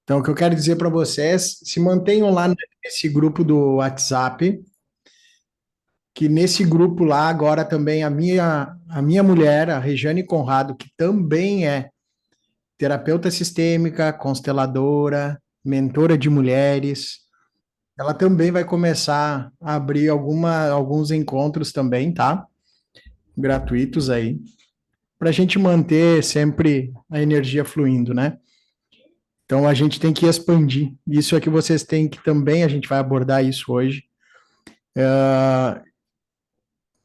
Então, o que eu quero dizer para vocês, se mantenham lá nesse grupo do WhatsApp, que nesse grupo lá agora também a minha mulher, a Regiane Conrado, que também é terapeuta sistêmica, consteladora, mentora de mulheres, ela também vai começar a abrir alguns encontros também, tá? Gratuitos aí, para a gente manter sempre a energia fluindo, né? Então a gente tem que expandir. Isso é que vocês têm que também, a gente vai abordar isso hoje.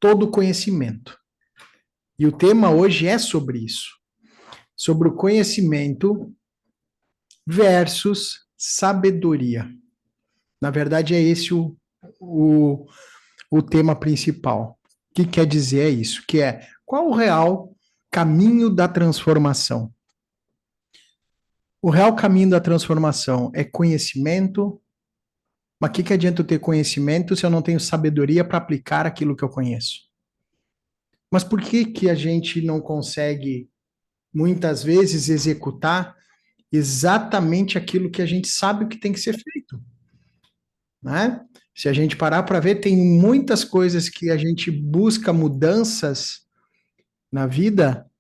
Todo conhecimento. E o tema hoje é sobre isso, sobre o conhecimento versus sabedoria. Na verdade, é esse o, o tema principal. O que quer dizer é isso? Que é qual o real caminho da transformação? O real caminho da transformação é conhecimento, mas o que adianta eu ter conhecimento se eu não tenho sabedoria para aplicar aquilo que eu conheço? Mas por que a gente não consegue, muitas vezes, executar exatamente aquilo que a gente sabe o que tem que ser feito, né? Se a gente parar para ver, tem muitas coisas que a gente busca mudanças na vida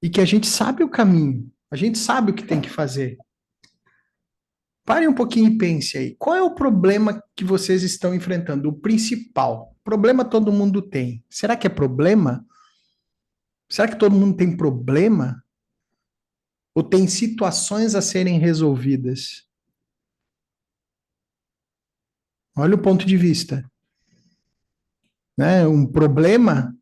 e que a gente sabe o caminho, a gente sabe o que tem que fazer. Pare um pouquinho e pense aí. Qual é o problema que vocês estão enfrentando? O principal. Problema todo mundo tem. Será que é problema? Será que todo mundo tem problema? Ou tem situações a serem resolvidas? Olha o ponto de vista, né? Um problema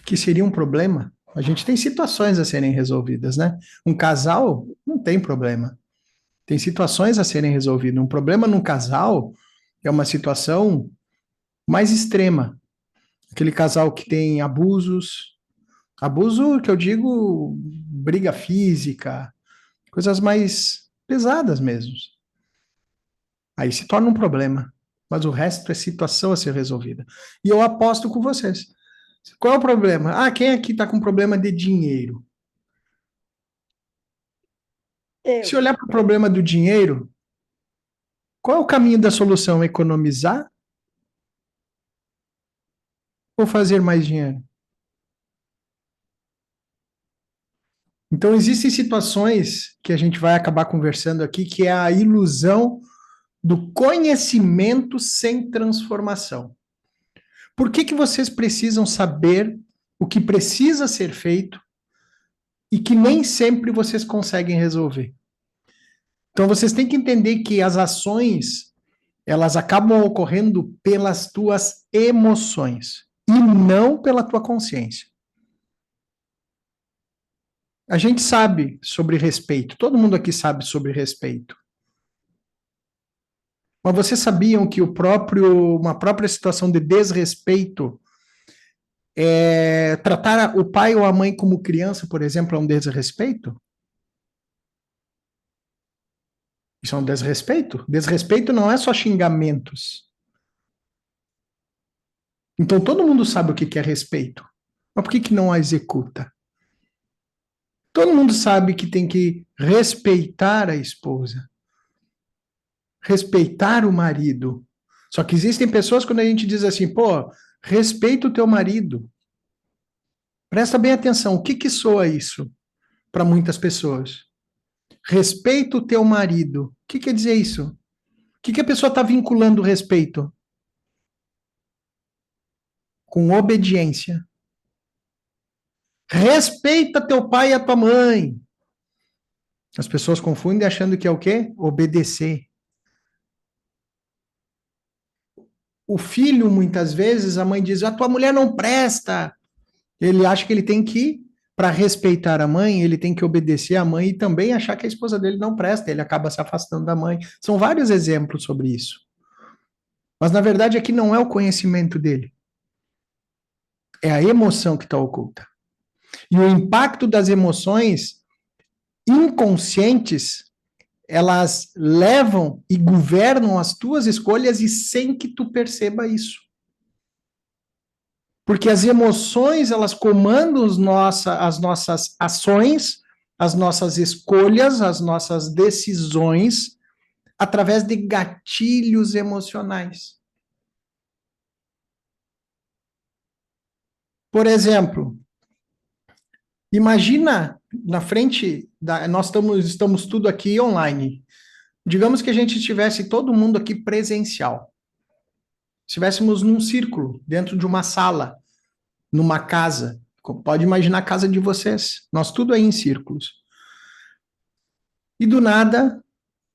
que seria um problema. A gente tem situações a serem resolvidas, né? Um casal não tem problema. Tem situações a serem resolvidas. Um problema num casal é uma situação mais extrema. Aquele casal que tem abusos, abuso que eu digo briga física, coisas mais pesadas mesmo. Aí se torna um problema. Mas o resto é situação a ser resolvida. E eu aposto com vocês. Qual é o problema? Ah, quem aqui está com problema de dinheiro? Se Eu. olhar para o problema do dinheiro, qual é o caminho da solução? Economizar ou fazer mais dinheiro? Então, existem situações que a gente vai acabar conversando aqui, que é a ilusão do conhecimento sem transformação. Por que vocês precisam saber o que precisa ser feito e que nem sempre vocês conseguem resolver? Então, vocês têm que entender que as ações, elas acabam ocorrendo pelas tuas emoções e não pela tua consciência. A gente sabe sobre respeito, todo mundo aqui sabe sobre respeito. Mas vocês sabiam que uma própria situação de desrespeito, tratar o pai ou a mãe como criança, por exemplo, é um desrespeito? Isso é um desrespeito? Desrespeito não é só xingamentos. Então todo mundo sabe o que é respeito. Mas por que não a executa? Todo mundo sabe que tem que respeitar a esposa, respeitar o marido. Só que existem pessoas quando a gente diz assim, pô, respeita o teu marido. Presta bem atenção, o que soa isso para muitas pessoas? Respeita o teu marido. O que quer dizer isso? O que a pessoa está vinculando o respeito? Com obediência. Respeita teu pai e a tua mãe. As pessoas confundem achando que é o quê? Obedecer. O filho, muitas vezes, a mãe diz: a tua mulher não presta. Ele acha que ele tem que, para respeitar a mãe, ele tem que obedecer à mãe e também achar que a esposa dele não presta. Ele acaba se afastando da mãe. São vários exemplos sobre isso. Mas, na verdade, aqui não é o conhecimento dele. É a emoção que está oculta. E o impacto das emoções inconscientes, elas levam e governam as tuas escolhas e sem que tu perceba isso. Porque as emoções, elas comandam as nossas ações as nossas escolhas, as nossas decisões, através de gatilhos emocionais. Por exemplo, imagina na frente da. Nós estamos tudo aqui online. Digamos que a gente estivesse todo mundo aqui presencial. Estivéssemos num círculo, dentro de uma sala, numa casa. Pode imaginar a casa de vocês. Nós tudo aí em círculos. E do nada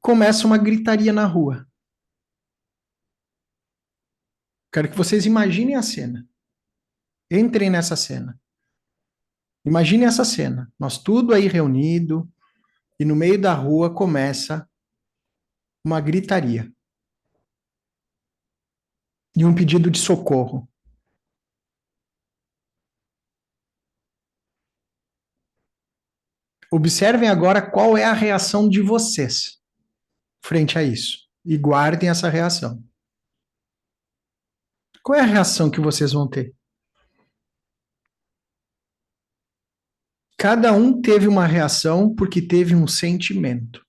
começa uma gritaria na rua. Quero que vocês imaginem a cena. Entrem nessa cena. Imagine essa cena. Nós tudo aí reunido e no meio da rua começa uma gritaria e um pedido de socorro. Observem agora qual é a reação de vocês frente a isso e guardem essa reação. Qual é a reação que vocês vão ter? Cada um teve uma reação porque teve um sentimento.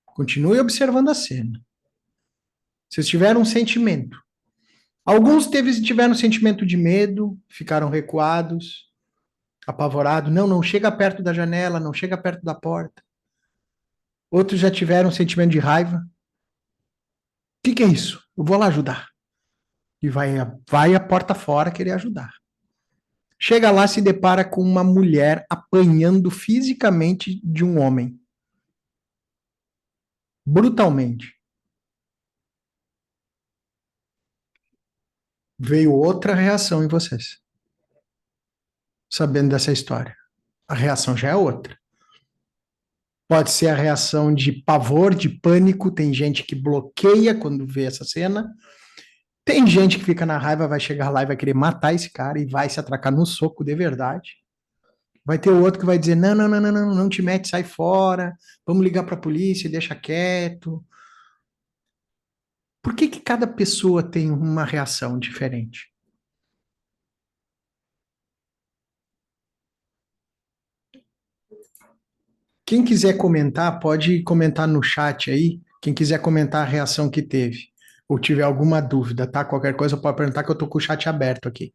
Continue observando a cena. Vocês tiveram um sentimento. Alguns tiveram um sentimento de medo, ficaram recuados, apavorados. Não, não chega perto da janela, não chega perto da porta. Outros já tiveram um sentimento de raiva. O que é isso? Eu vou lá ajudar. E vai a porta fora querer ajudar. Chega lá, se depara com uma mulher apanhando fisicamente de um homem. Brutalmente. Veio outra reação em vocês. Sabendo dessa história. A reação já é outra. Pode ser a reação de pavor, de pânico. Tem gente que bloqueia quando vê essa cena. Tem gente que fica na raiva, vai chegar lá e vai querer matar esse cara e vai se atracar no soco de verdade. Vai ter o outro que vai dizer: não, não, não, não, não, não te mete, sai fora. Vamos ligar para a polícia, deixa quieto. Por que cada pessoa tem uma reação diferente? Quem quiser comentar, pode comentar no chat aí. Quem quiser comentar a reação que teve, ou tiver alguma dúvida, tá? Qualquer coisa pode perguntar que eu tô com o chat aberto aqui.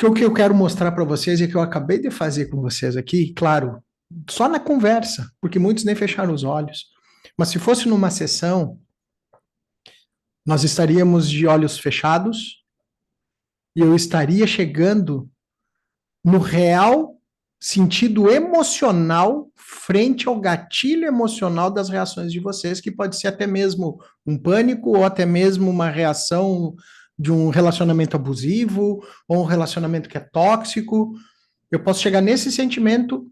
O que eu quero mostrar para vocês é que eu acabei de fazer com vocês aqui, claro, só na conversa, porque muitos nem fecharam os olhos. Mas se fosse numa sessão, nós estaríamos de olhos fechados e eu estaria chegando no real sentido emocional frente ao gatilho emocional das reações de vocês, que pode ser até mesmo um pânico ou até mesmo uma reação de um relacionamento abusivo ou um relacionamento que é tóxico. Eu posso chegar nesse sentimento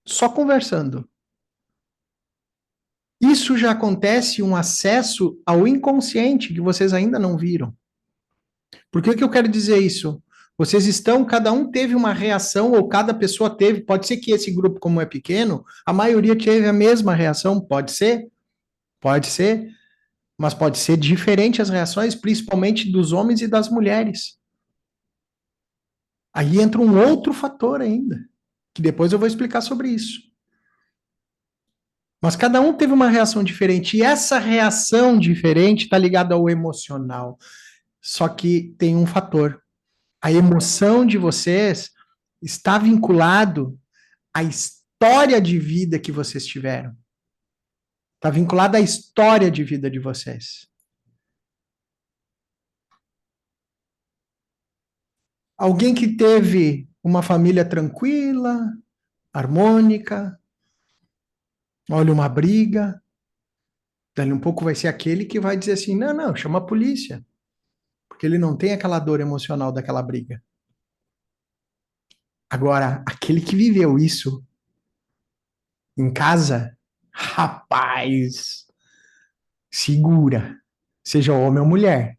só conversando. Isso já acontece um acesso ao inconsciente que vocês ainda não viram. Por que eu quero dizer isso? Vocês estão, cada um teve uma reação, ou cada pessoa teve, pode ser que esse grupo, como é pequeno, a maioria teve a mesma reação, pode ser, mas pode ser diferente as reações, principalmente dos homens e das mulheres. Aí entra um outro fator ainda, que depois eu vou explicar sobre isso. Mas cada um teve uma reação diferente, e essa reação diferente está ligada ao emocional. Só que tem um fator. A emoção de vocês está vinculado à história de vida que vocês tiveram. Está vinculado à história de vida de vocês. Alguém que teve uma família tranquila, harmônica, olha uma briga, dali um pouco vai ser aquele que vai dizer assim: não, não, chama a polícia, porque ele não tem aquela dor emocional daquela briga. Agora, aquele que viveu isso em casa, rapaz, segura, seja homem ou mulher,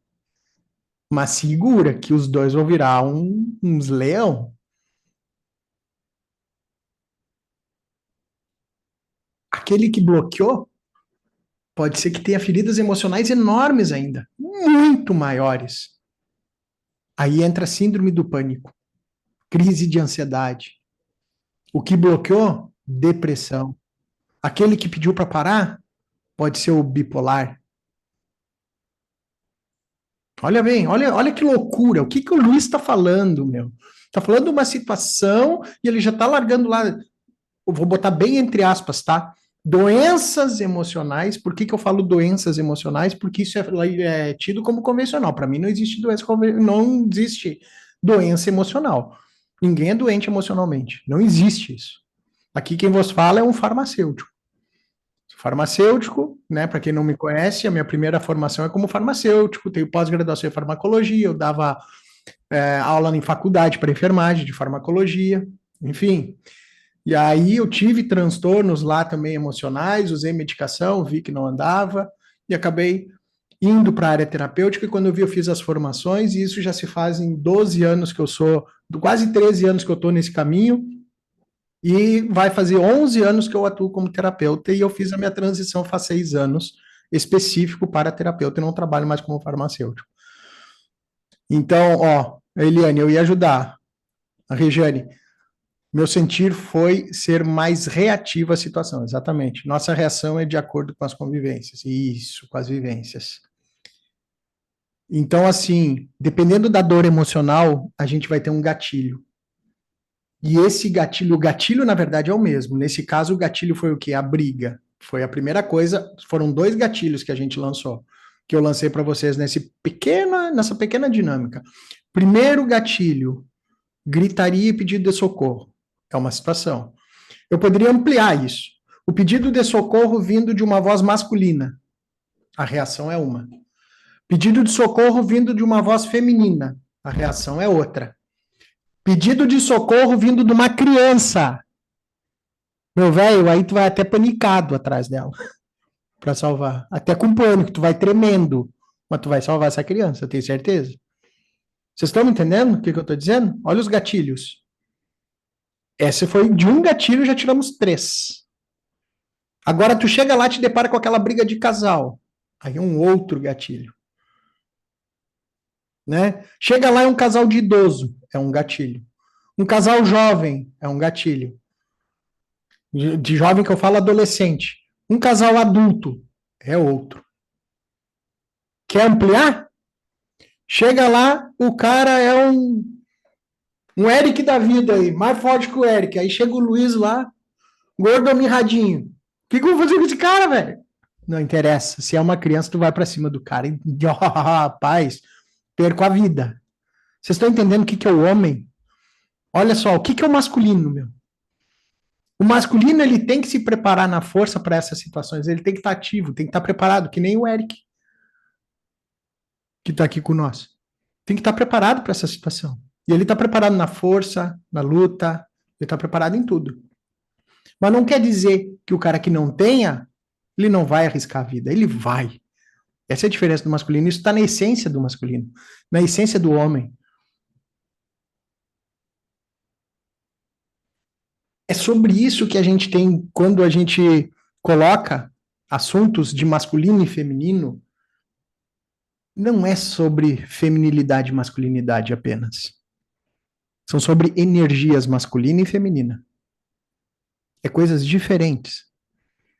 mas segura que os dois vão virar uns leão. Aquele que bloqueou pode ser que tenha feridas emocionais enormes ainda, muito maiores. Aí entra a síndrome do pânico, crise de ansiedade. O que bloqueou? Depressão. Aquele que pediu para parar pode ser o bipolar. Olha bem, olha que loucura. O que, que o Luiz está falando, meu? Está falando de uma situação e ele já está largando lá. Eu vou botar bem entre aspas, tá? Doenças emocionais. Por que, que eu falo doenças emocionais? Porque isso é tido como convencional. Para mim, não existe não existe doença emocional. Ninguém é doente emocionalmente. Não existe isso. Aqui quem vos fala é um farmacêutico. Farmacêutico, né? Para quem não me conhece, a minha primeira formação é como farmacêutico, tenho pós-graduação em farmacologia, eu dava aula em faculdade para enfermagem de farmacologia, enfim. E aí eu tive transtornos lá também emocionais, usei medicação, vi que não andava e acabei indo para a área terapêutica e quando eu vi eu fiz as formações e isso já se faz em 12 anos que eu sou, quase 13 anos que eu estou nesse caminho e vai fazer 11 anos que eu atuo como terapeuta e eu fiz a minha transição faz 6 anos, específico para terapeuta e não trabalho mais como farmacêutico. Então, ó, Eliane, eu ia ajudar. A Regiane, meu sentir foi ser mais reativo à situação, exatamente. Nossa reação é de acordo com as convivências. Isso, com as vivências. Então, assim, dependendo da dor emocional, a gente vai ter um gatilho. E esse gatilho, o gatilho, na verdade, é o mesmo. Nesse caso, o gatilho foi o quê? A briga. Foi a primeira coisa, foram dois gatilhos que a gente lançou, que eu lancei para vocês nessa pequena dinâmica. Primeiro gatilho, gritaria e pedido de socorro. É uma situação. Eu poderia ampliar isso. O pedido de socorro vindo de uma voz masculina. A reação é uma. Pedido de socorro vindo de uma voz feminina. A reação é outra. Pedido de socorro vindo de uma criança. Meu velho, aí tu vai até panicado atrás dela para salvar. Até com pânico, tu vai tremendo. Mas tu vai salvar essa criança, eu tenho certeza. Vocês estão me entendendo o que, que eu estou dizendo? Olha os gatilhos. Essa foi de um gatilho, já tiramos três. Agora tu chega lá e te depara com aquela briga de casal. Aí é um outro gatilho. Né? Chega lá é um casal de idoso, é um gatilho. Um casal jovem é um gatilho. De jovem que eu falo adolescente. Um casal adulto é outro. Quer ampliar? Chega lá, o cara é um Eric da vida aí, mais forte que o Eric. Aí chega o Luiz lá, gordo mirradinho. O que, que eu vou fazer com esse cara, velho? Não interessa. Se é uma criança, tu vai pra cima do cara. E, rapaz, perco a vida. Vocês estão entendendo o que, que é o homem? Olha só, o que, que é o masculino, meu? O masculino, ele tem que se preparar na força para essas situações. Ele tem que estar ativo, tem que estar preparado, que nem o Eric, que está aqui com nós. Tem que estar preparado para essa situação. E ele está preparado na força, na luta, ele está preparado em tudo. Mas não quer dizer que o cara que não tenha, ele não vai arriscar a vida. Ele vai. Essa é a diferença do masculino. Isso está na essência do masculino, na essência do homem. É sobre isso que a gente tem quando a gente coloca assuntos de masculino e feminino. Não é sobre feminilidade e masculinidade apenas. São sobre energias masculina e feminina. É coisas diferentes.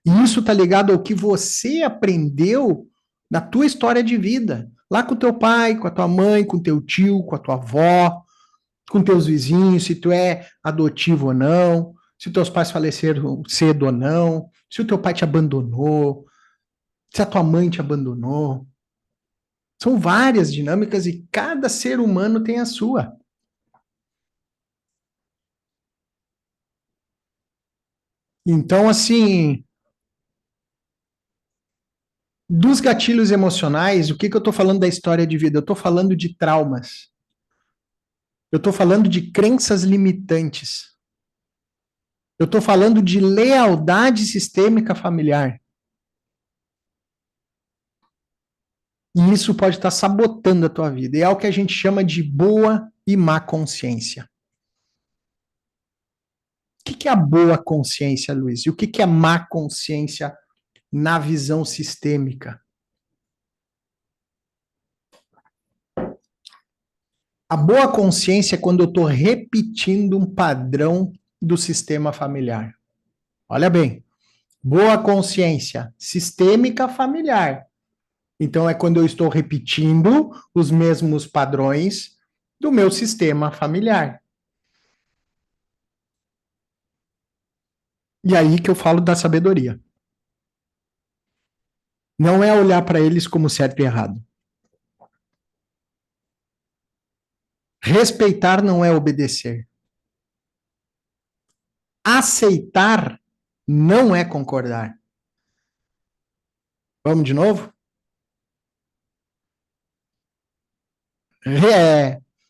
E isso está ligado ao que você aprendeu na tua história de vida. Lá com teu pai, com a tua mãe, com teu tio, com a tua avó, com teus vizinhos, se tu é adotivo ou não, se teus pais faleceram cedo ou não, se o teu pai te abandonou, se a tua mãe te abandonou. São várias dinâmicas e cada ser humano tem a sua. Então, assim, dos gatilhos emocionais, o que, que eu estou falando da história de vida? Eu estou falando de traumas. Eu estou falando de crenças limitantes. Eu estou falando de lealdade sistêmica familiar. E isso pode estar sabotando a tua vida. E é o que a gente chama de boa e má consciência. O que é a boa consciência, Luiz? E o que é a má consciência na visão sistêmica? A boa consciência é quando eu estou repetindo um padrão do sistema familiar. Olha bem, boa consciência sistêmica familiar. Então, é quando eu estou repetindo os mesmos padrões do meu sistema familiar. E aí que eu falo da sabedoria. Não é olhar para eles como certo e errado. Respeitar não é obedecer. Aceitar não é concordar. Vamos de novo?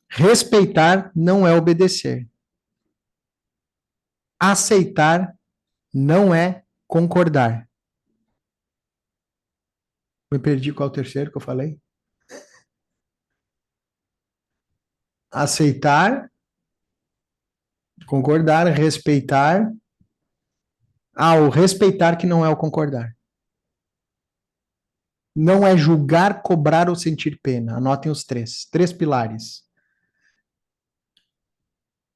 Respeitar não é obedecer. Aceitar não é concordar. Me perdi qual é o terceiro que eu falei? Aceitar, concordar, respeitar. Ah, o respeitar que não é o concordar. Não é julgar, cobrar ou sentir pena. Anotem os três. Três pilares.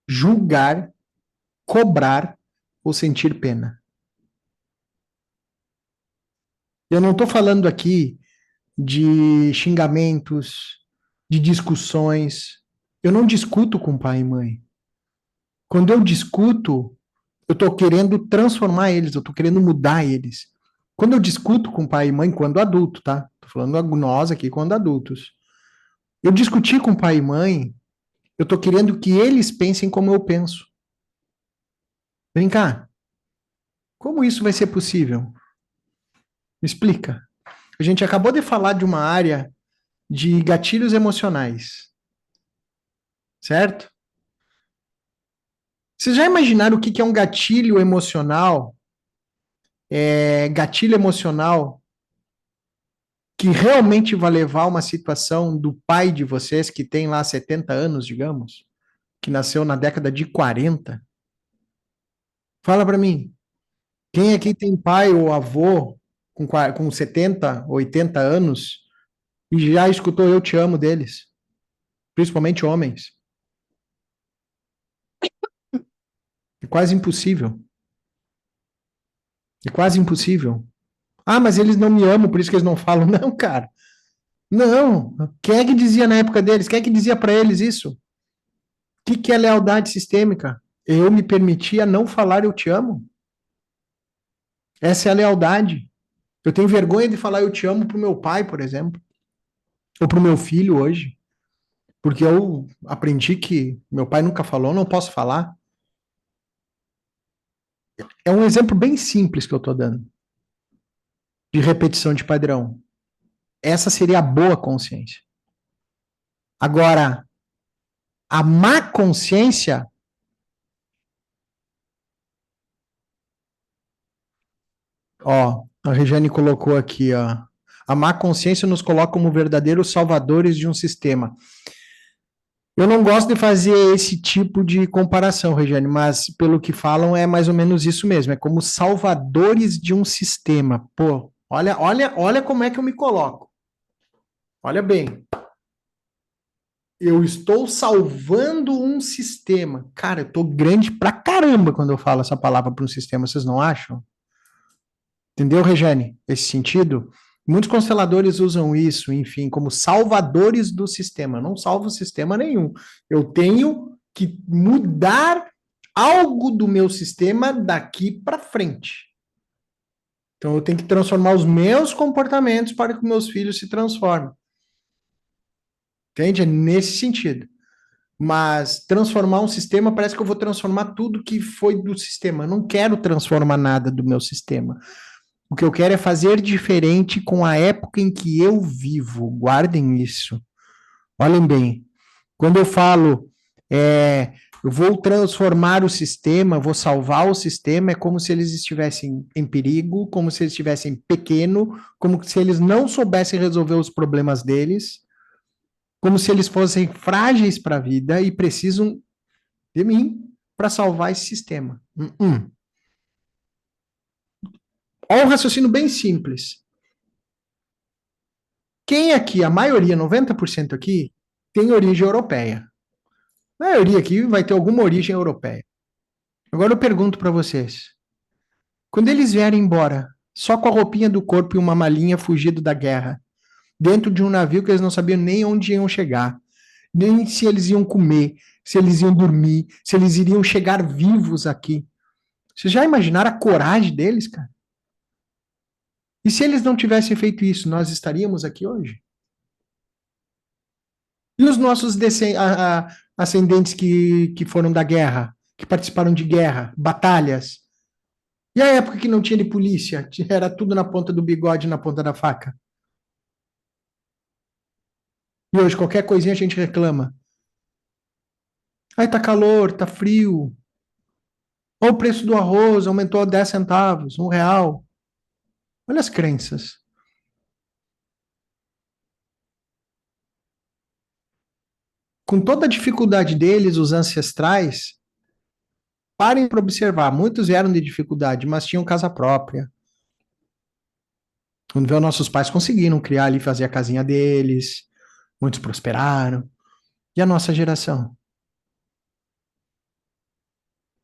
Julgar, cobrar ou sentir pena. Eu não estou falando aqui de xingamentos, de discussões. Eu não discuto com pai e mãe. Quando eu discuto, eu estou querendo transformar eles, eu estou querendo mudar eles. Quando eu discuto com pai e mãe, quando adulto, tá? Estou falando nós aqui quando adultos. Eu discuti com pai e mãe, eu estou querendo que eles pensem como eu penso. Vem cá, como isso vai ser possível? Me explica. A gente acabou de falar de uma área de gatilhos emocionais, certo? Vocês já imaginaram o que é um gatilho emocional? Gatilho emocional que realmente vai levar a uma situação do pai de vocês, que tem lá 70 anos, digamos, que nasceu na década de 40. Fala para mim, quem aqui tem pai ou avô com 70, 80 anos e já escutou Eu Te Amo deles? Principalmente homens. É quase impossível. É quase impossível. Ah, mas eles não me amam, por isso que eles não falam. Não, cara. Não. Quem é que dizia na época deles? Quem é que dizia para eles isso? O que é lealdade sistêmica? Eu me permitia não falar eu te amo? Essa é a lealdade. Eu tenho vergonha de falar eu te amo pro meu pai, por exemplo, ou pro meu filho hoje, porque eu aprendi que meu pai nunca falou, não posso falar. É um exemplo bem simples que eu estou dando, de repetição de padrão. Essa seria a boa consciência. Agora, a má consciência, ó, a Regiane colocou aqui, ó, a má consciência nos coloca como verdadeiros salvadores de um sistema. Eu não gosto de fazer esse tipo de comparação, Regiane, mas pelo que falam é mais ou menos isso mesmo, é como salvadores de um sistema. Pô, olha como é que eu me coloco. Olha bem, eu estou salvando um sistema. Cara, eu tô grande pra caramba quando eu falo essa palavra para um sistema, vocês não acham? Entendeu, Regiane? Esse sentido? Muitos consteladores usam isso, enfim, como salvadores do sistema. Não salvo sistema nenhum. Eu tenho que mudar algo do meu sistema daqui para frente. Então, eu tenho que transformar os meus comportamentos para que meus filhos se transformem. Entende? É nesse sentido. Mas transformar um sistema parece que eu vou transformar tudo que foi do sistema. Eu não quero transformar nada do meu sistema. O que eu quero é fazer diferente com a época em que eu vivo. Guardem isso. Olhem bem. Quando eu falo, eu vou transformar o sistema, vou salvar o sistema, é como se eles estivessem em perigo, como se eles estivessem pequeno, como se eles não soubessem resolver os problemas deles, como se eles fossem frágeis para a vida e precisam de mim para salvar esse sistema. Olha um raciocínio bem simples. Quem aqui, a maioria, 90% aqui, tem origem europeia. A maioria aqui vai ter alguma origem europeia. Agora eu pergunto para vocês, quando eles vierem embora, só com a roupinha do corpo e uma malinha fugido da guerra, dentro de um navio que eles não sabiam nem onde iam chegar, nem se eles iam comer, se eles iam dormir, se eles iriam chegar vivos aqui. Vocês já imaginaram a coragem deles, cara? E se eles não tivessem feito isso, nós estaríamos aqui hoje? E os nossos ascendentes que foram da guerra, que participaram de guerra, batalhas? E a época que não tinha de polícia, era tudo na ponta do bigode, na ponta da faca? E hoje, qualquer coisinha a gente reclama. Ai, tá calor, tá frio. Olha o preço do arroz, aumentou 10 centavos, R$ 1. Olha as crenças. Com toda a dificuldade deles, os ancestrais, parem para observar. Muitos vieram de dificuldade, mas tinham casa própria. Quando vê, nossos pais conseguiram criar ali, fazer a casinha deles. Muitos prosperaram. E a nossa geração?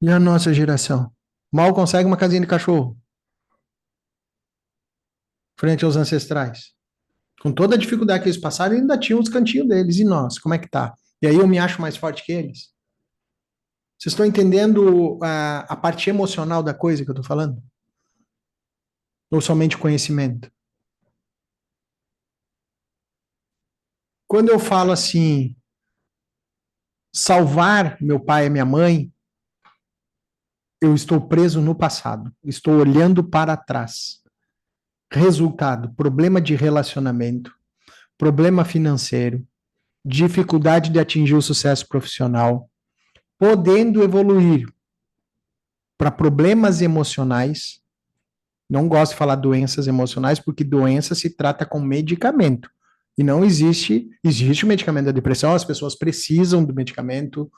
E a nossa geração? Mal consegue uma casinha de cachorro, frente aos ancestrais. Com toda a dificuldade que eles passaram, ainda tinham os cantinhos deles. E nós, como é que tá? E aí eu me acho mais forte que eles? Vocês estão entendendo a parte emocional da coisa que eu estou falando? Ou somente conhecimento? Quando eu falo assim, salvar meu pai e minha mãe, eu estou preso no passado. Estou olhando para trás. Resultado: problema de relacionamento, problema financeiro, dificuldade de atingir o sucesso profissional, podendo evoluir para problemas emocionais. Não gosto de falar doenças emocionais, porque doença se trata com medicamento. E não existe o medicamento da depressão, as pessoas precisam do medicamento,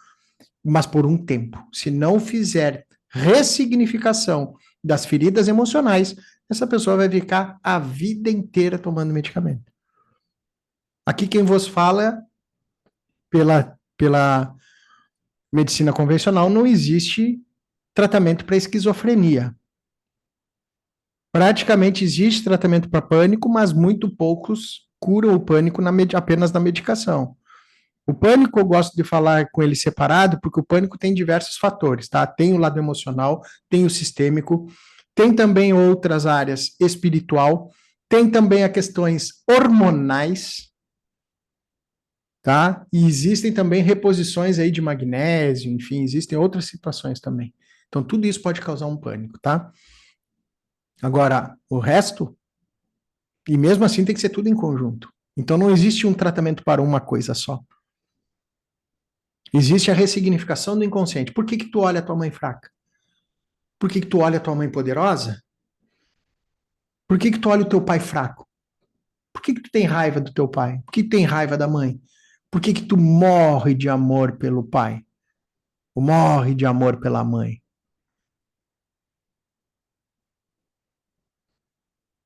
mas por um tempo. Se não fizer ressignificação das feridas emocionais, essa pessoa vai ficar a vida inteira tomando medicamento. Aqui quem vos fala, pela medicina convencional, não existe tratamento para esquizofrenia. Praticamente existe tratamento para pânico, mas muito poucos curam o pânico apenas na medicação. O pânico eu gosto de falar com ele separado, porque o pânico tem diversos fatores, tá? Tem o lado emocional, tem o sistêmico, tem também outras áreas espiritual, tem também as questões hormonais, tá? E existem também reposições aí de magnésio, enfim, existem outras situações também. Então, tudo isso pode causar um pânico, tá? Agora, o resto, e mesmo assim tem que ser tudo em conjunto. Então, não existe um tratamento para uma coisa só. Existe a ressignificação do inconsciente. Por que que tu olha a tua mãe fraca? Por que que tu olha a tua mãe poderosa? Por que que tu olha o teu pai fraco? Por que que tu tem raiva do teu pai? Por que tu tem raiva da mãe? Por que que tu morre de amor pelo pai? Ou morre de amor pela mãe?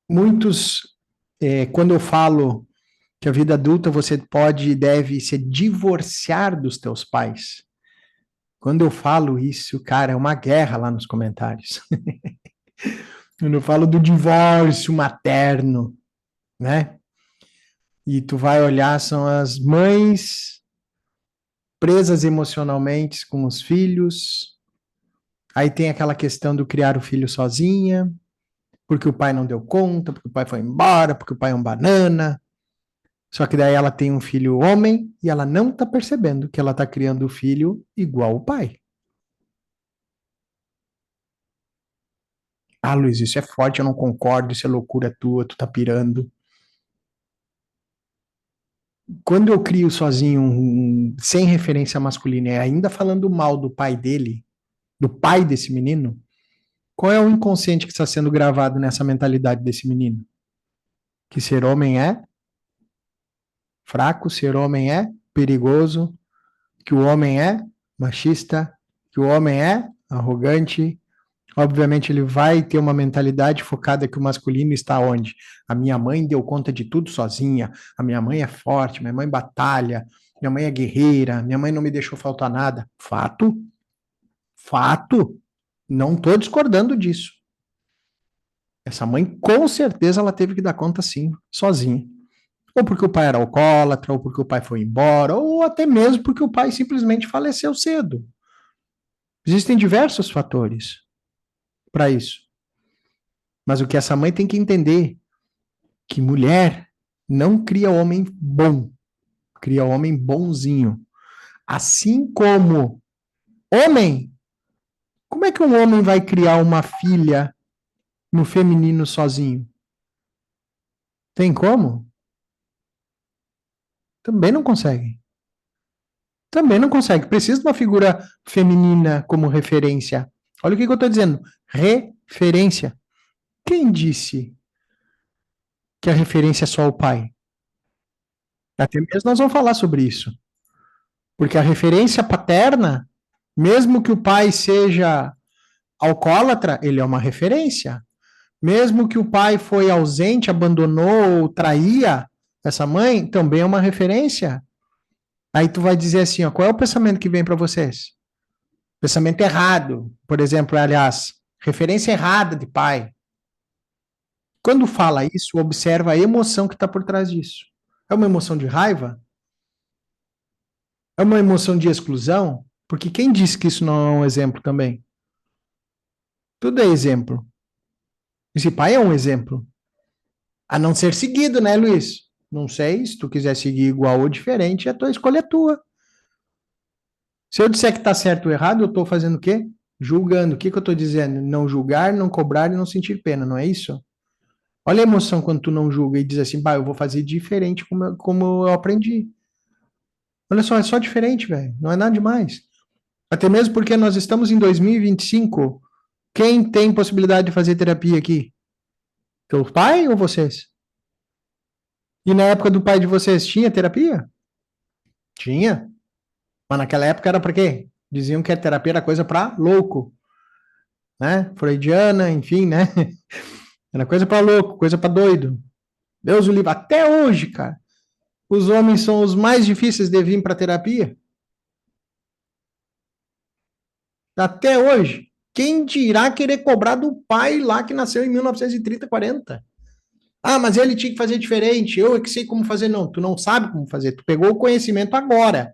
Muitos, quando eu falo que a vida adulta você pode e deve se divorciar dos teus pais. Quando eu falo isso, cara, é uma guerra lá nos comentários. Quando eu falo do divórcio materno, né? E tu vai olhar, são as mães presas emocionalmente com os filhos. Aí tem aquela questão do criar o filho sozinha, porque o pai não deu conta, porque o pai foi embora, porque o pai é um banana. Só que daí ela tem um filho homem e ela não tá percebendo que ela tá criando o filho igual o pai. Ah, Luiz, isso é forte, eu não concordo, isso é loucura tua, tu tá pirando. Quando eu crio sozinho, sem referência masculina, e ainda falando mal do pai dele, do pai desse menino, qual é o inconsciente que está sendo gravado nessa mentalidade desse menino? Que ser homem é fraco, ser homem é perigoso, que o homem é machista, que o homem é arrogante. Obviamente, ele vai ter uma mentalidade focada que o masculino está onde? A minha mãe deu conta de tudo sozinha, a minha mãe é forte, minha mãe batalha, minha mãe é guerreira, minha mãe não me deixou faltar nada. Fato? Fato. Não estou discordando disso. Essa mãe, com certeza, ela teve que dar conta, sim, sozinha. Ou porque o pai era alcoólatra, ou porque o pai foi embora, ou até mesmo porque o pai simplesmente faleceu cedo. Existem diversos fatores para isso. Mas o que essa mãe tem que entender que mulher não cria homem bom, cria homem bonzinho. Assim como homem, como é que um homem vai criar uma filha no feminino sozinho? Tem como? Também não consegue. Também não consegue. Precisa de uma figura feminina como referência. Olha o que eu estou dizendo. Referência. Quem disse que a referência é só o pai? Até mesmo nós vamos falar sobre isso. Porque a referência paterna, mesmo que o pai seja alcoólatra, ele é uma referência. Mesmo que o pai foi ausente, abandonou ou traía essa mãe, também é uma referência. Aí tu vai dizer assim, ó, qual é o pensamento que vem para vocês? Pensamento errado, por exemplo, aliás, referência errada de pai. Quando fala isso, observa a emoção que está por trás disso. É uma emoção de raiva? É uma emoção de exclusão? Porque quem disse que isso não é um exemplo também? Tudo é exemplo. Esse pai é um exemplo. A não ser seguido, né, Luiz? Não sei, se tu quiser seguir igual ou diferente, a tua escolha é tua. Se eu disser que está certo ou errado, eu estou fazendo o quê? Julgando. O que, que eu estou dizendo? Não julgar, não cobrar e não sentir pena, não é isso? Olha a emoção quando tu não julga e diz assim, bah, eu vou fazer diferente como eu aprendi. Olha só, é só diferente, velho. Não é nada demais. Até mesmo porque nós estamos em 2025. Quem tem possibilidade de fazer terapia aqui? Teu pai ou vocês? E na época do pai de vocês, tinha terapia? Tinha. Mas naquela época era para quê? Diziam que a terapia era coisa para louco, né? Freudiana, enfim, né? Era coisa para louco, coisa para doido. Deus o livre. Até hoje, cara, os homens são os mais difíceis de vir para terapia. Até hoje. Quem dirá querer cobrar do pai lá que nasceu em 1930, 40? Ah, mas ele tinha que fazer diferente. Eu é que sei como fazer. Não, tu não sabe como fazer. Tu pegou o conhecimento agora.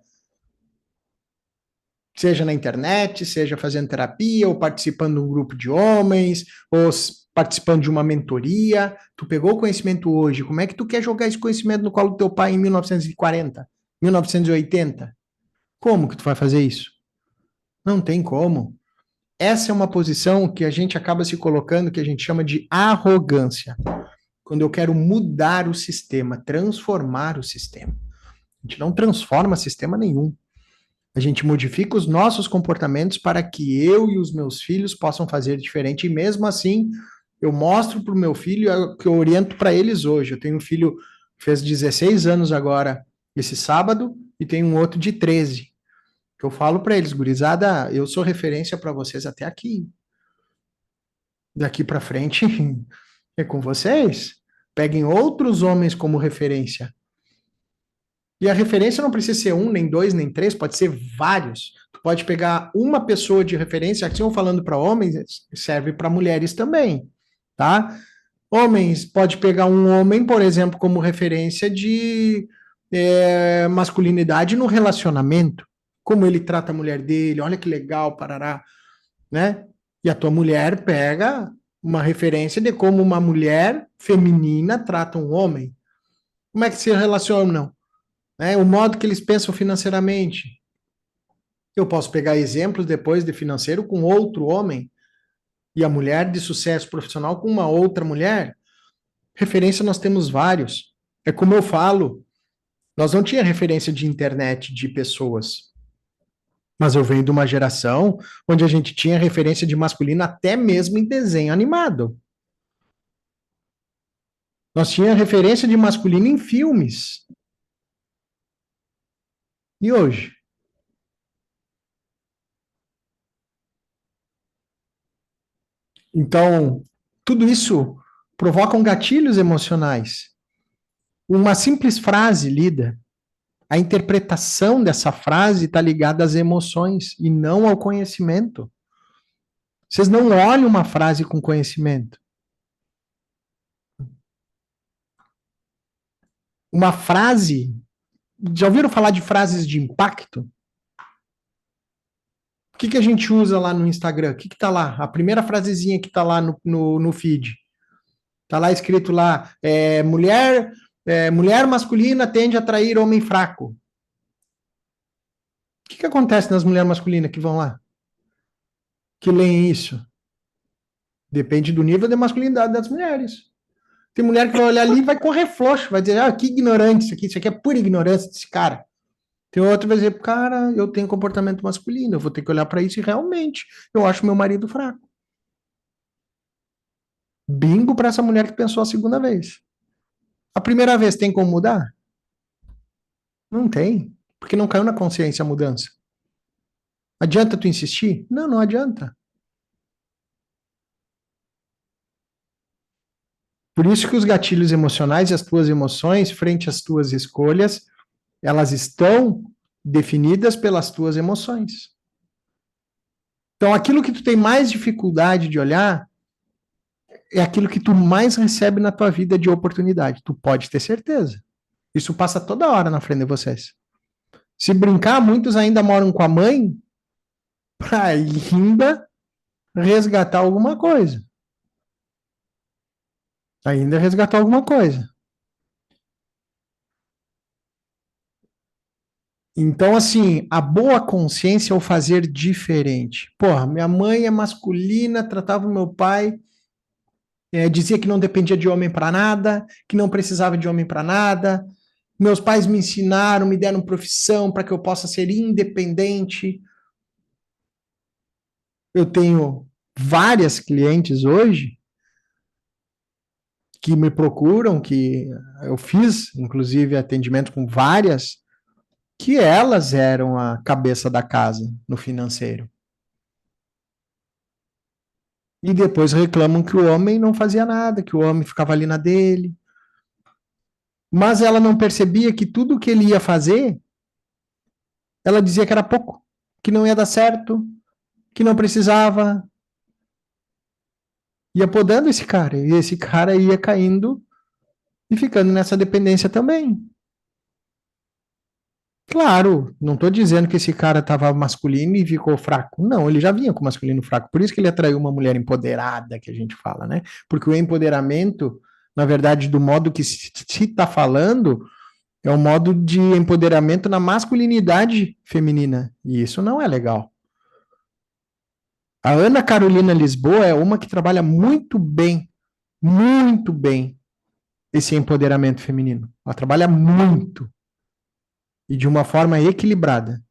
Seja na internet, seja fazendo terapia, ou participando de um grupo de homens, ou participando de uma mentoria. Tu pegou o conhecimento hoje. Como é que tu quer jogar esse conhecimento no colo do teu pai em 1940, 1980? Como que tu vai fazer isso? Não tem como. Essa é uma posição que a gente acaba se colocando, que a gente chama de arrogância. Quando eu quero mudar o sistema, transformar o sistema. A gente não transforma sistema nenhum. A gente modifica os nossos comportamentos para que eu e os meus filhos possam fazer diferente. E mesmo assim, eu mostro para o meu filho o que eu oriento para eles hoje. Eu tenho um filho que fez 16 anos agora, esse sábado, e tenho um outro de 13. Que eu falo para eles, gurizada, eu sou referência para vocês até aqui. Daqui para frente é com vocês. Peguem outros homens como referência. E a referência não precisa ser um, nem dois, nem três, pode ser vários. Tu pode pegar uma pessoa de referência, aqui eu falando para homens, serve para mulheres também, tá? Homens, pode pegar um homem, por exemplo, como referência de masculinidade no relacionamento. Como ele trata a mulher dele, olha que legal, parará, né? E a tua mulher pega uma referência de como uma mulher feminina trata um homem. Como é que se relacionam? Né? O modo que eles pensam financeiramente. Eu posso pegar exemplos depois de financeiro com outro homem e a mulher de sucesso profissional com uma outra mulher. Referência nós temos vários. É como eu falo, nós não tinha referência de internet de pessoas, mas eu venho de uma geração onde a gente tinha referência de masculino até mesmo em desenho animado. Nós tinha referência de masculino em filmes. E hoje? Então, tudo isso provocam gatilhos emocionais. Uma simples frase lida, a interpretação dessa frase está ligada às emoções e não ao conhecimento. Vocês não olham uma frase com conhecimento. Uma frase. Já ouviram falar de frases de impacto? O que a gente usa lá no Instagram? O que tá lá? A primeira frasezinha que tá lá no feed. Tá lá escrito lá, mulher masculina tende a atrair homem fraco. O que acontece nas mulheres masculinas que vão lá? Que leem isso? Depende do nível de masculinidade das mulheres. Tem mulher que vai olhar ali e vai correr frouxo, vai dizer, que ignorante isso aqui é pura ignorância desse cara. Tem outro que vai dizer, cara, eu tenho comportamento masculino, eu vou ter que olhar para isso e realmente eu acho meu marido fraco. Bingo para essa mulher que pensou a segunda vez. A primeira vez tem como mudar? Não tem, porque não caiu na consciência a mudança. Adianta tu insistir? Não, não adianta. Por isso que os gatilhos emocionais e as tuas emoções, frente às tuas escolhas, elas estão definidas pelas tuas emoções. Então, aquilo que tu tem mais dificuldade de olhar é aquilo que tu mais recebe na tua vida de oportunidade. Tu pode ter certeza. Isso passa toda hora na frente de vocês. Se brincar, muitos ainda moram com a mãe para ainda resgatar alguma coisa. Ainda resgatar alguma coisa. Então, assim, a boa consciência é o fazer diferente. Porra, minha mãe é masculina, tratava o meu pai, dizia que não dependia de homem para nada, que não precisava de homem para nada. Meus pais me ensinaram, me deram profissão para que eu possa ser independente. Eu tenho várias clientes hoje que me procuram, que eu fiz, inclusive, atendimento com várias, que elas eram a cabeça da casa no financeiro. E depois reclamam que o homem não fazia nada, que o homem ficava ali na dele. Mas ela não percebia que tudo que ele ia fazer, ela dizia que era pouco, que não ia dar certo, que não precisava. Ia podando esse cara, e esse cara ia caindo e ficando nessa dependência também. Claro, não estou dizendo que esse cara estava masculino e ficou fraco. Não, ele já vinha com masculino fraco. Por isso que ele atraiu uma mulher empoderada, que a gente fala, né? Porque o empoderamento, na verdade, do modo que se está falando, é um modo de empoderamento na masculinidade feminina. E isso não é legal. A Ana Carolina Lisboa é uma que trabalha muito bem, esse empoderamento feminino. Ela trabalha muito e de uma forma equilibrada,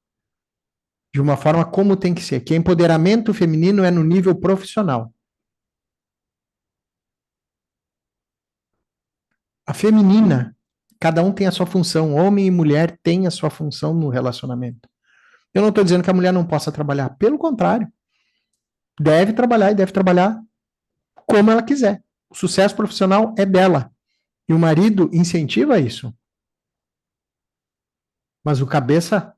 de uma forma como tem que ser, que empoderamento feminino é no nível profissional. A feminina, cada um tem a sua função, homem e mulher têm a sua função no relacionamento. Eu não estou dizendo que a mulher não possa trabalhar, pelo contrário, deve trabalhar e deve trabalhar como ela quiser. O sucesso profissional é dela. E o marido incentiva isso. Mas o cabeça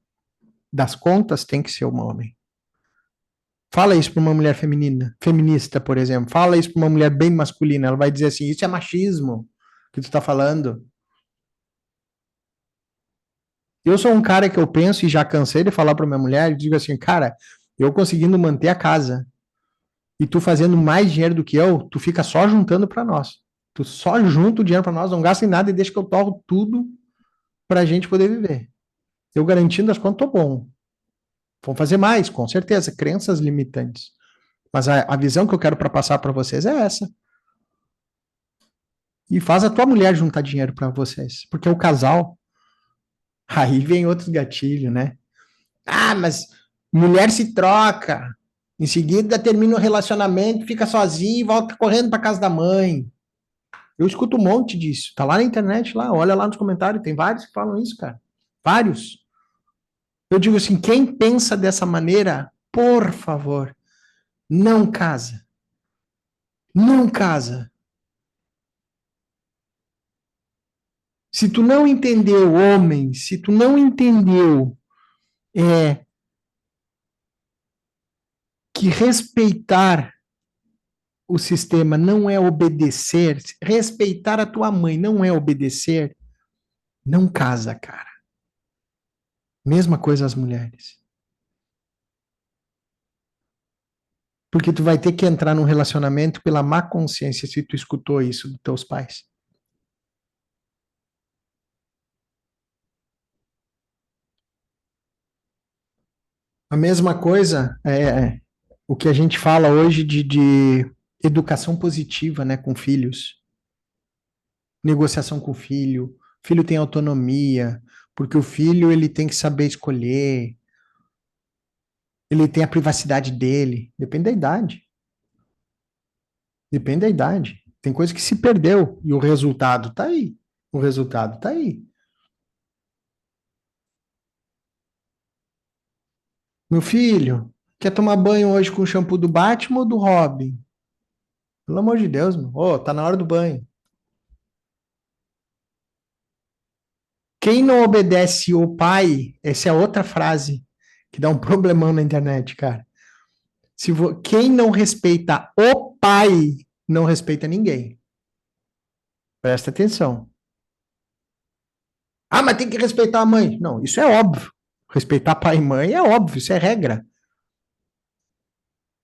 das contas tem que ser um homem. Fala isso para uma mulher feminina, feminista, por exemplo. Fala isso para uma mulher bem masculina. Ela vai dizer assim: isso é machismo que tu está falando. Eu sou um cara que eu penso e já cansei de falar para minha mulher, e digo assim, cara, eu conseguindo manter a casa e tu fazendo mais dinheiro do que eu, tu fica só juntando para nós. Tu só junta o dinheiro para nós, não gasta em nada e deixa que eu torro tudo para a gente poder viver. Eu garantindo as contas, tô bom. Vão fazer mais, com certeza, crenças limitantes. Mas a visão que eu quero para passar para vocês é essa. E faz a tua mulher juntar dinheiro para vocês, porque o casal, aí vem outros gatilhos, né? Ah, mas mulher se troca, em seguida termina o relacionamento, fica sozinho e volta correndo para casa da mãe. Eu escuto um monte disso. Tá lá na internet, lá, olha lá nos comentários, tem vários que falam isso, cara. Vários. Eu digo assim, quem pensa dessa maneira, por favor, não casa. Não casa. Se tu não entendeu, homem, se tu não entendeu que que respeitar o sistema não é obedecer, respeitar a tua mãe não é obedecer, não casa, cara. Mesma coisa as mulheres. Porque tu vai ter que entrar num relacionamento pela má consciência se tu escutou isso dos teus pais. A mesma coisa é o que a gente fala hoje de educação positiva, né, com filhos. Negociação com o filho tem autonomia, porque o filho ele tem que saber escolher, ele tem a privacidade dele, depende da idade. Depende da idade. Tem coisa que se perdeu e o resultado tá aí. O resultado tá aí. Meu filho, quer tomar banho hoje com o shampoo do Batman ou do Robin? Pelo amor de Deus, meu. Ô, tá na hora do banho. Quem não obedece o pai, essa é outra frase que dá um problemão na internet, cara. Quem não respeita o pai, não respeita ninguém. Presta atenção. Ah, mas tem que respeitar a mãe. Não, isso é óbvio. Respeitar pai e mãe é óbvio, isso é regra.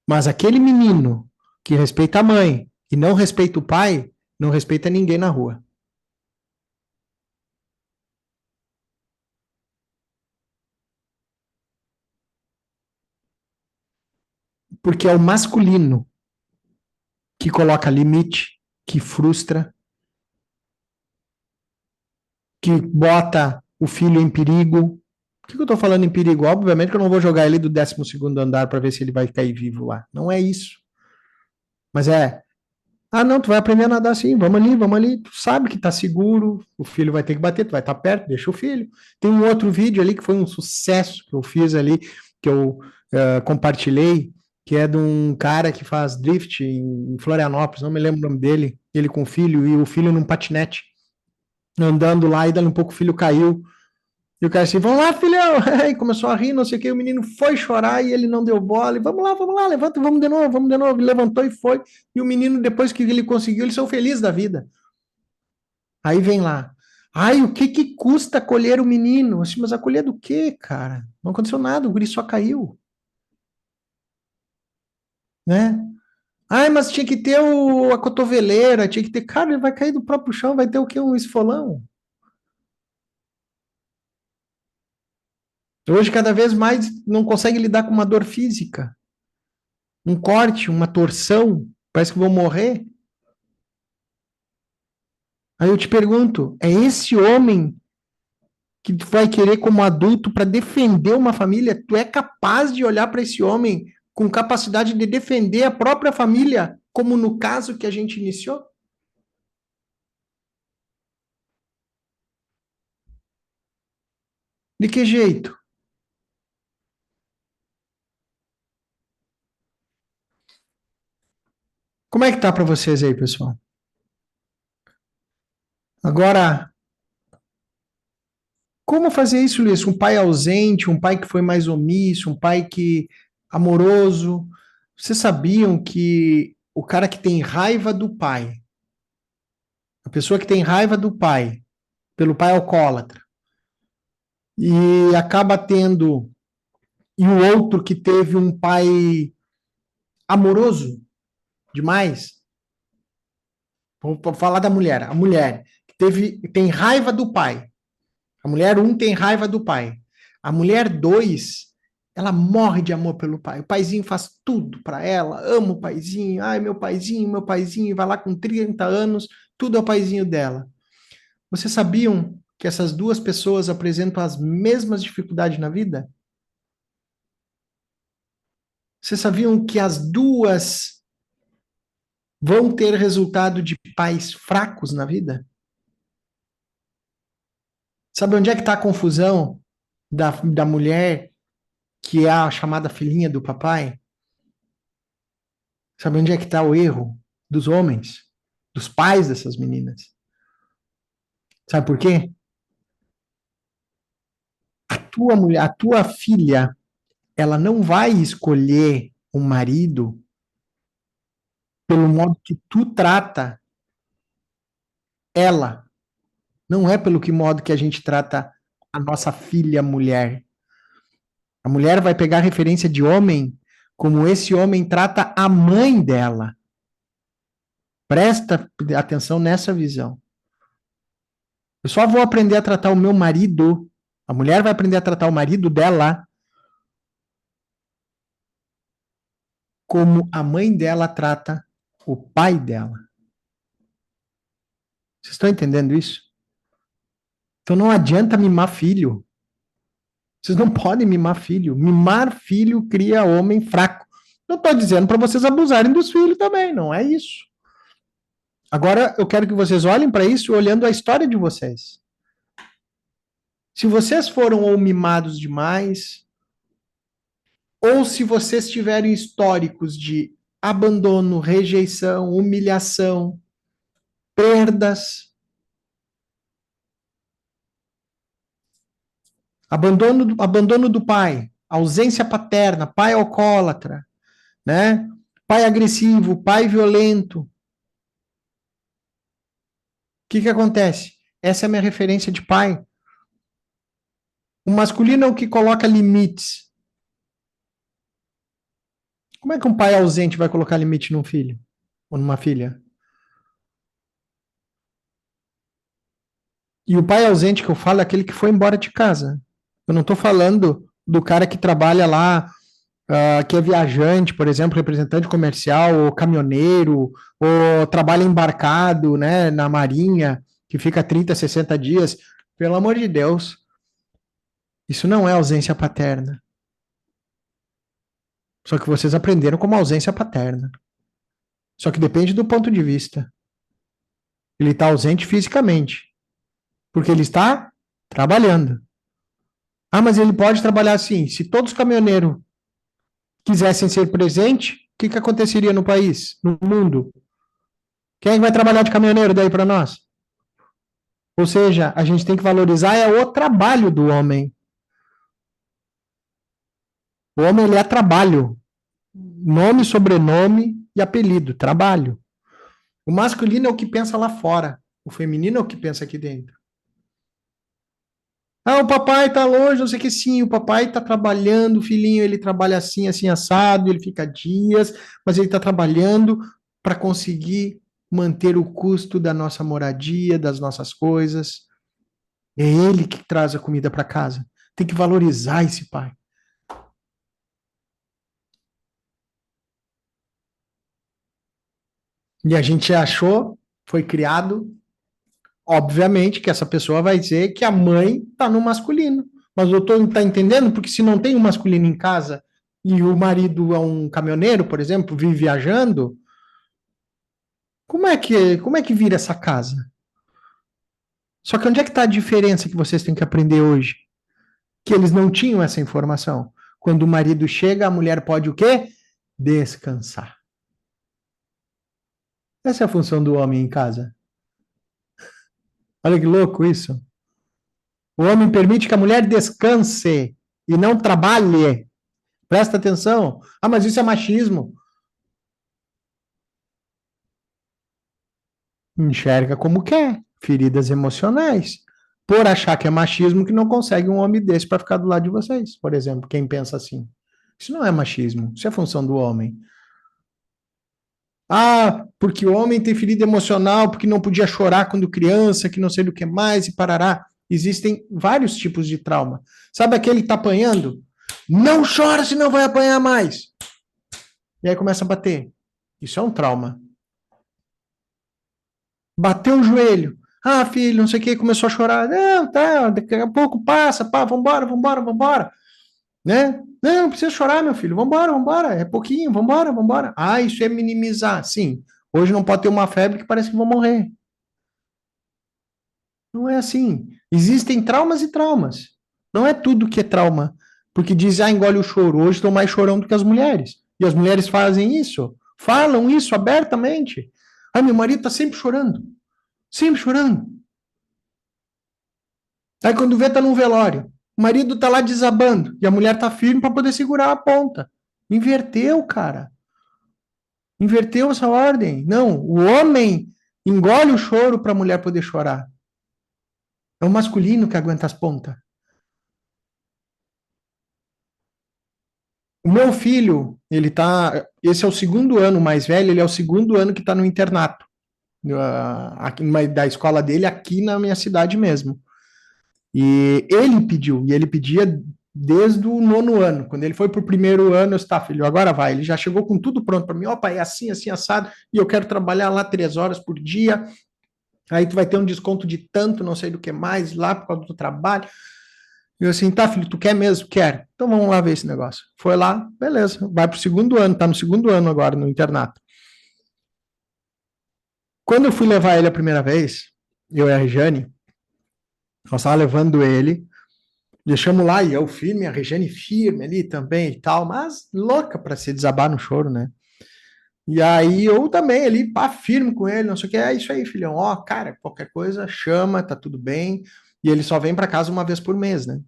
Mas aquele menino que respeita a mãe e não respeita o pai, não respeita ninguém na rua. Porque é o masculino que coloca limite, que frustra, que bota o filho em perigo. Por que eu estou falando em perigo? Obviamente que eu não vou jogar ele do 12º andar para ver se ele vai cair vivo lá. Não é isso. Mas ah, não, tu vai aprender a nadar assim, vamos ali, vamos ali. Tu sabe que tá seguro, o filho vai ter que bater, tu vai estar perto, deixa o filho. Tem um outro vídeo ali que foi um sucesso que eu fiz ali, que eu compartilhei, que é de um cara que faz drift em Florianópolis, não me lembro o nome dele, ele com o filho e o filho num patinete, andando lá e dali um pouco o filho caiu. E o cara assim, vamos lá, filhão! E começou a rir, não sei o que, o menino foi chorar e ele não deu bola. E vamos lá, levanta, vamos de novo, vamos de novo. Ele levantou e foi. E o menino, depois que ele conseguiu, eles são felizes da vida. Aí vem lá. Ai, o que que custa acolher o menino? Assim, mas acolher do quê, cara? Não aconteceu nada, o guri só caiu, né? Ai, mas tinha que ter a cotoveleira, tinha que ter. Cara, ele vai cair do próprio chão, vai ter o quê? Um esfolão. Hoje, cada vez mais, não consegue lidar com uma dor física. Um corte, uma torção, parece que vão morrer. Aí eu te pergunto, é esse homem que tu vai querer como adulto para defender uma família? Tu é capaz de olhar para esse homem com capacidade de defender a própria família, como no caso que a gente iniciou? De que jeito? Como é que tá para vocês aí, pessoal? Agora, como fazer isso, Luiz? Um pai ausente, um pai que foi mais omisso, um pai que amoroso. Vocês sabiam que o cara que tem raiva do pai, a pessoa que tem raiva do pai, pelo pai alcoólatra, e acaba tendo, e o outro que teve um pai amoroso demais, vou falar da mulher, a mulher que tem raiva do pai, a mulher um tem raiva do pai, a mulher dois, ela morre de amor pelo pai, o paizinho faz tudo para ela, ama o paizinho, ai meu paizinho, vai lá com 30 anos, tudo é o paizinho dela. Vocês sabiam que essas duas pessoas apresentam as mesmas dificuldades na vida? Vocês sabiam que as duas vão ter resultado de pais fracos na vida? Sabe onde é que está a confusão da mulher que é a chamada filhinha do papai? Sabe onde é que está o erro dos homens, dos pais dessas meninas? Sabe por quê? A tua mulher, a tua filha, ela não vai escolher o marido pelo modo que tu trata ela. Não é pelo que modo que a gente trata a nossa filha mulher. A mulher vai pegar referência de homem como esse homem trata a mãe dela. Presta atenção nessa visão. Eu só vou aprender a tratar o meu marido. A mulher vai aprender a tratar o marido dela como a mãe dela trata o pai dela. Vocês estão entendendo isso? Então não adianta mimar filho. Vocês não podem mimar filho. Mimar filho cria homem fraco. Não estou dizendo para vocês abusarem dos filhos também, não é isso. Agora eu quero que vocês olhem para isso olhando a história de vocês. Se vocês foram ou mimados demais, ou se vocês tiverem históricos de abandono, rejeição, humilhação, perdas, abandono do pai, ausência paterna, pai alcoólatra, né? Pai agressivo, pai violento. O que acontece? Essa é a minha referência de pai. O masculino é o que coloca limites. Como é que um pai ausente vai colocar limite num filho? Ou numa filha? E o pai ausente que eu falo é aquele que foi embora de casa. Eu não estou falando do cara que trabalha lá, que é viajante, por exemplo, representante comercial, ou caminhoneiro, ou trabalha embarcado, né, na marinha, que fica 30, 60 dias. Pelo amor de Deus, isso não é ausência paterna. Só que vocês aprenderam como ausência paterna. Só que depende do ponto de vista. Ele está ausente fisicamente, porque ele está trabalhando. Ah, mas ele pode trabalhar assim. Se todos os caminhoneiros quisessem ser presentes, o que aconteceria no país, no mundo? Quem é que vai trabalhar de caminhoneiro daí para nós? Ou seja, a gente tem que valorizar o trabalho do homem. O homem ele é trabalho. Nome, sobrenome e apelido, trabalho. O masculino é o que pensa lá fora. O feminino é o que pensa aqui dentro. Ah, o papai tá longe, não sei o que. Sim, o papai tá trabalhando, o filhinho, ele trabalha assim, assim, assado, ele fica dias, mas ele tá trabalhando para conseguir manter o custo da nossa moradia, das nossas coisas. É ele que traz a comida para casa. Tem que valorizar esse pai. E a gente achou, foi criado, obviamente, que essa pessoa vai dizer que a mãe está no masculino. Mas o doutor não está entendendo, porque se não tem um masculino em casa e o marido é um caminhoneiro, por exemplo, vive viajando, como é que vira essa casa? Só que onde é que está a diferença que vocês têm que aprender hoje? Que eles não tinham essa informação. Quando o marido chega, a mulher pode o quê? Descansar. Essa é a função do homem em casa. Olha que louco isso. O homem permite que a mulher descanse e não trabalhe. Presta atenção. Ah, mas isso é machismo. Enxerga como quer. Feridas emocionais. Por achar que é machismo que não consegue um homem desse para ficar do lado de vocês. Por exemplo, quem pensa assim. Isso não é machismo. Isso é função do homem. Ah, porque o homem tem ferida emocional, porque não podia chorar quando criança, que não sei do que mais, e parará. Existem vários tipos de trauma. Sabe aquele que tá apanhando? Não chora, senão vai apanhar mais. E aí começa a bater. Isso é um trauma. Bateu o joelho. Ah, filho, não sei o que, começou a chorar. Não, tá, daqui a pouco passa, pá, vambora, vambora, vambora. Né? Não, não precisa chorar, meu filho. Vambora, vambora. É pouquinho, vambora, vambora. Ah, isso é minimizar. Sim, hoje não pode ter uma febre que parece que vão morrer. Não é assim. Existem traumas e traumas. Não é tudo que é trauma. Porque diz, ah, engole o choro. Hoje estão mais chorão do que as mulheres. E as mulheres fazem isso. Falam isso abertamente. Ah, meu marido está sempre chorando. Sempre chorando. Aí quando vê, tá num velório. O marido tá lá desabando. E a mulher tá firme para poder segurar a ponta. Inverteu, cara. Inverteu essa ordem. Não, o homem engole o choro para a mulher poder chorar. É o masculino que aguenta as pontas. O meu filho, ele tá. Esse é o segundo ano mais velho, ele é o segundo ano que está no internato. Aqui, da escola dele, aqui na minha cidade mesmo. E ele pediu, e ele pedia desde o nono ano. Quando ele foi para o primeiro ano, eu disse, tá, filho, agora vai. Ele já chegou com tudo pronto para mim. Ó, pai, é assim, assim, assado, e eu quero trabalhar lá 3 horas por dia. Aí tu vai ter um desconto de tanto, não sei do que mais, lá por causa do trabalho. E eu assim, tá, filho, tu quer mesmo? Quero. Então vamos lá ver esse negócio. Foi lá, beleza, vai pro segundo ano, tá no segundo ano agora, no internato. Quando eu fui levar ele a primeira vez, eu e a Rejane, nós estávamos levando ele, deixamos lá, e eu firme, a Rejane firme ali também e tal, mas louca para se desabar no choro, né? E aí eu também ali, pá, firme com ele, não sei o que, é isso aí, filhão, ó, cara, qualquer coisa, chama, tá tudo bem, e ele só vem para casa uma vez por mês, né?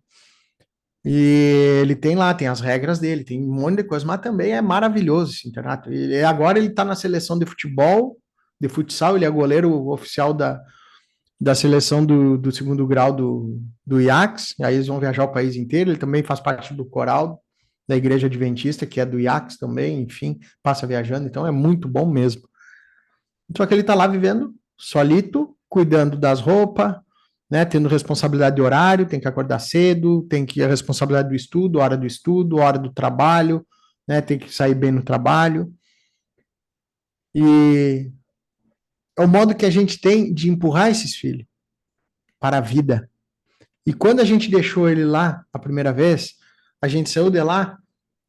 E ele tem lá, tem as regras dele, tem um monte de coisa, mas também é maravilhoso esse internato. Agora ele tá na seleção de futebol, de futsal, ele é goleiro oficial da seleção do segundo grau do IACS, aí eles vão viajar o país inteiro, ele também faz parte do coral da Igreja Adventista, que é do IACS também, enfim, passa viajando, então é muito bom mesmo. Só que ele está lá vivendo solito, cuidando das roupas, né, tendo responsabilidade de horário, tem que acordar cedo, tem que a responsabilidade do estudo, hora do trabalho, né, tem que sair bem no trabalho. E é o modo que a gente tem de empurrar esses filhos para a vida. E quando a gente deixou ele lá a primeira vez, a gente saiu de lá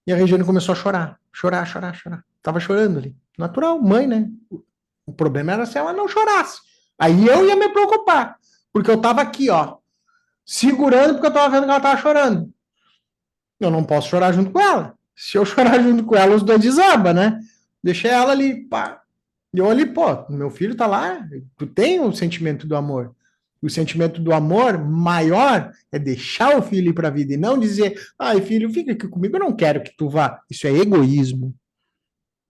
e a Regiane começou a chorar. Chorar, chorar, chorar. Tava chorando ali. Natural, mãe, né? O problema era se ela não chorasse. Aí eu ia me preocupar. Porque eu tava aqui, ó, segurando porque eu tava vendo que ela tava chorando. Eu não posso chorar junto com ela. Se eu chorar junto com ela, os dois desabam, né? Deixei ela ali, pá. E eu ali, pô, meu filho tá lá, tu tem o sentimento do amor. O sentimento do amor maior é deixar o filho ir para a vida e não dizer, ai, filho, fica aqui comigo, eu não quero que tu vá. Isso é egoísmo,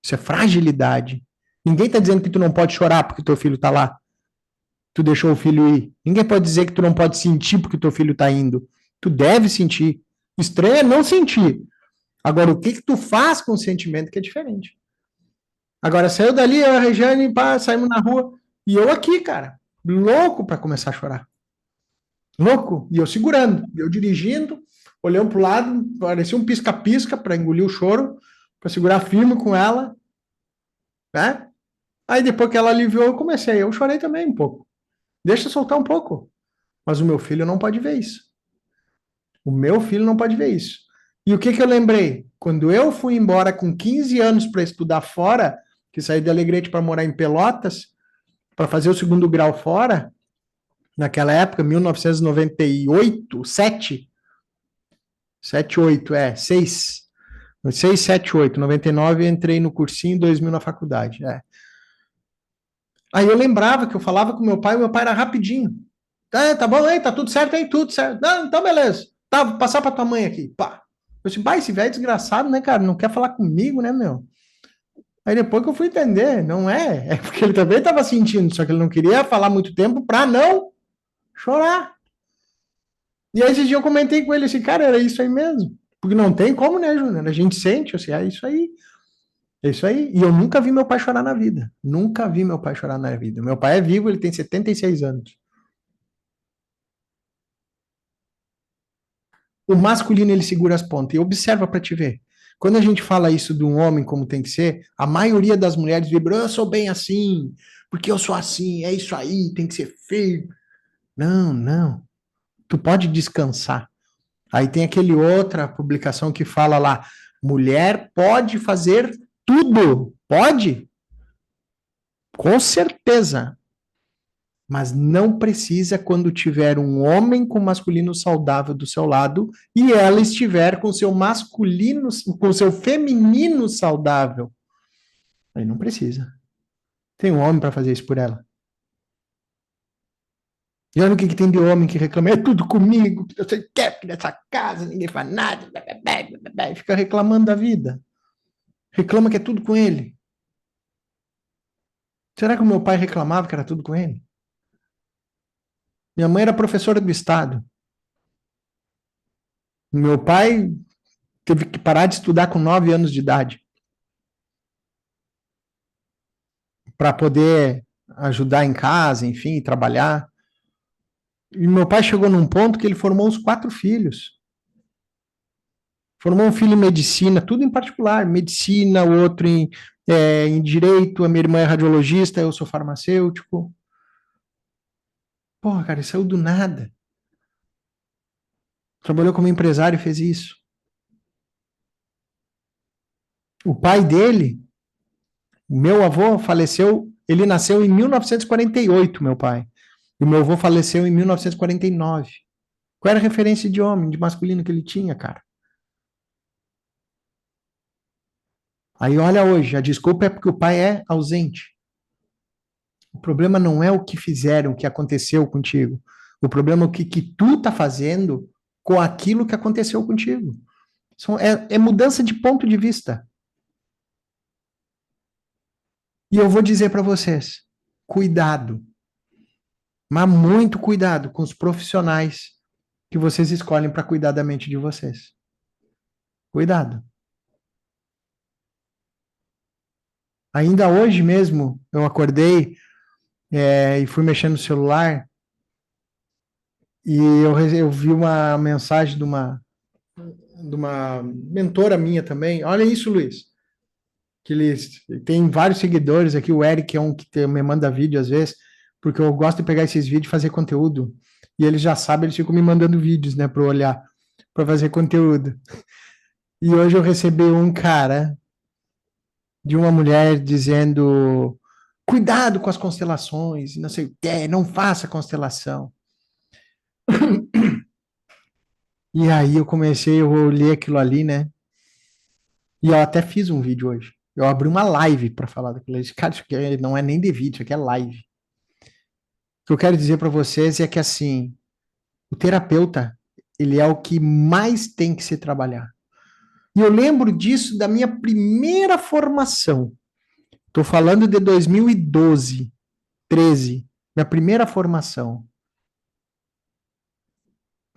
isso é fragilidade. Ninguém está dizendo que tu não pode chorar porque teu filho está lá, tu deixou o filho ir. Ninguém pode dizer que tu não pode sentir porque teu filho está indo. Tu deve sentir. Estranho é não sentir. Agora, o que que tu faz com o sentimento que é diferente. Agora, saiu dali, eu e a Regiane, pá, saímos na rua, e eu aqui, cara, louco para começar a chorar. Louco. E eu segurando, eu dirigindo, olhando pro lado, parecia um pisca-pisca para engolir o choro, para segurar firme com ela, né? Aí depois que ela aliviou, eu comecei. Eu chorei também um pouco. Deixa eu soltar um pouco. Mas o meu filho não pode ver isso. O meu filho não pode ver isso. E o que que eu lembrei? Quando eu fui embora com 15 anos para estudar fora, que saí de Alegrete para morar em Pelotas, para fazer o segundo grau fora, naquela época, 1998, 7, 7, 8, 6. 6, 7, 8. 99 eu entrei no cursinho, 2000 na faculdade. É. Aí eu lembrava que eu falava com meu pai era rapidinho. Tá bom, aí, tá tudo certo aí, tudo certo. Não, então beleza. Tá, vou passar pra tua mãe aqui. Pá. Eu disse, pai, esse velho é desgraçado, né, cara? Não quer falar comigo, né, meu? Aí depois que eu fui entender, não é. É porque ele também estava sentindo, só que ele não queria falar muito tempo pra não chorar. E aí esse dia eu comentei com ele assim, cara, era isso aí mesmo. Porque não tem como, né, Júnior? A gente sente, assim, é isso aí. É isso aí. E eu nunca vi meu pai chorar na vida. Nunca vi meu pai chorar na vida. Meu pai é vivo, ele tem 76 anos. O masculino, ele segura as pontas. E observa para te ver. Quando a gente fala isso de um homem como tem que ser, a maioria das mulheres vibra, eu sou bem assim, porque eu sou assim, é isso aí, tem que ser feio. Não, não. Tu pode descansar. Aí tem aquele outra publicação que fala lá, mulher pode fazer tudo. Pode? Com certeza. Mas não precisa quando tiver um homem com masculino saudável do seu lado e ela estiver com seu masculino, com seu feminino saudável. Aí não precisa. Tem um homem para fazer isso por ela. E olha o que, que tem de homem que reclama, é tudo comigo, eu sei que nessa casa, ninguém faz nada, e fica reclamando da vida. Reclama que é tudo com ele. Será que o meu pai reclamava que era tudo com ele? Minha mãe era professora do estado. Meu pai teve que parar de estudar com 9 anos de idade para poder ajudar em casa, enfim, trabalhar. E meu pai chegou num ponto que ele formou os 4 filhos. Formou um filho em medicina, tudo em particular, medicina, o outro em direito, a minha irmã é radiologista, eu sou farmacêutico. Porra, cara, ele saiu do nada. Trabalhou como empresário e fez isso. O pai dele, o meu avô, faleceu, ele nasceu em 1948, meu pai. E o meu avô faleceu em 1949. Qual era a referência de homem, de masculino que ele tinha, cara? Aí olha hoje, a desculpa é porque o pai é ausente. O problema não é o que fizeram, o que aconteceu contigo. O problema é o que tu tá fazendo com aquilo que aconteceu contigo. É mudança de ponto de vista. E eu vou dizer para vocês, cuidado, mas muito cuidado com os profissionais que vocês escolhem para cuidar da mente de vocês. Cuidado. Ainda hoje mesmo, eu acordei e fui mexendo no celular e eu vi uma mensagem de uma mentora minha também. Olha isso, Luiz. Que eles tem vários seguidores aqui. O Eric é um que me manda vídeo às vezes, porque eu gosto de pegar esses vídeos e fazer conteúdo. E eles já sabem, eles ficam me mandando vídeos, né, para olhar, para fazer conteúdo. E hoje eu recebi um cara de uma mulher dizendo: cuidado com as constelações, não sei o que, não faça constelação. E aí eu olhei aquilo ali, né? E eu até fiz um vídeo hoje. Eu abri uma live para falar daquilo. Cara, isso aqui não é nem de vídeo, isso aqui é live. O que eu quero dizer para vocês é que assim, o terapeuta, ele é o que mais tem que se trabalhar. E eu lembro disso da minha primeira formação. Estou falando de 2012, 13, minha primeira formação.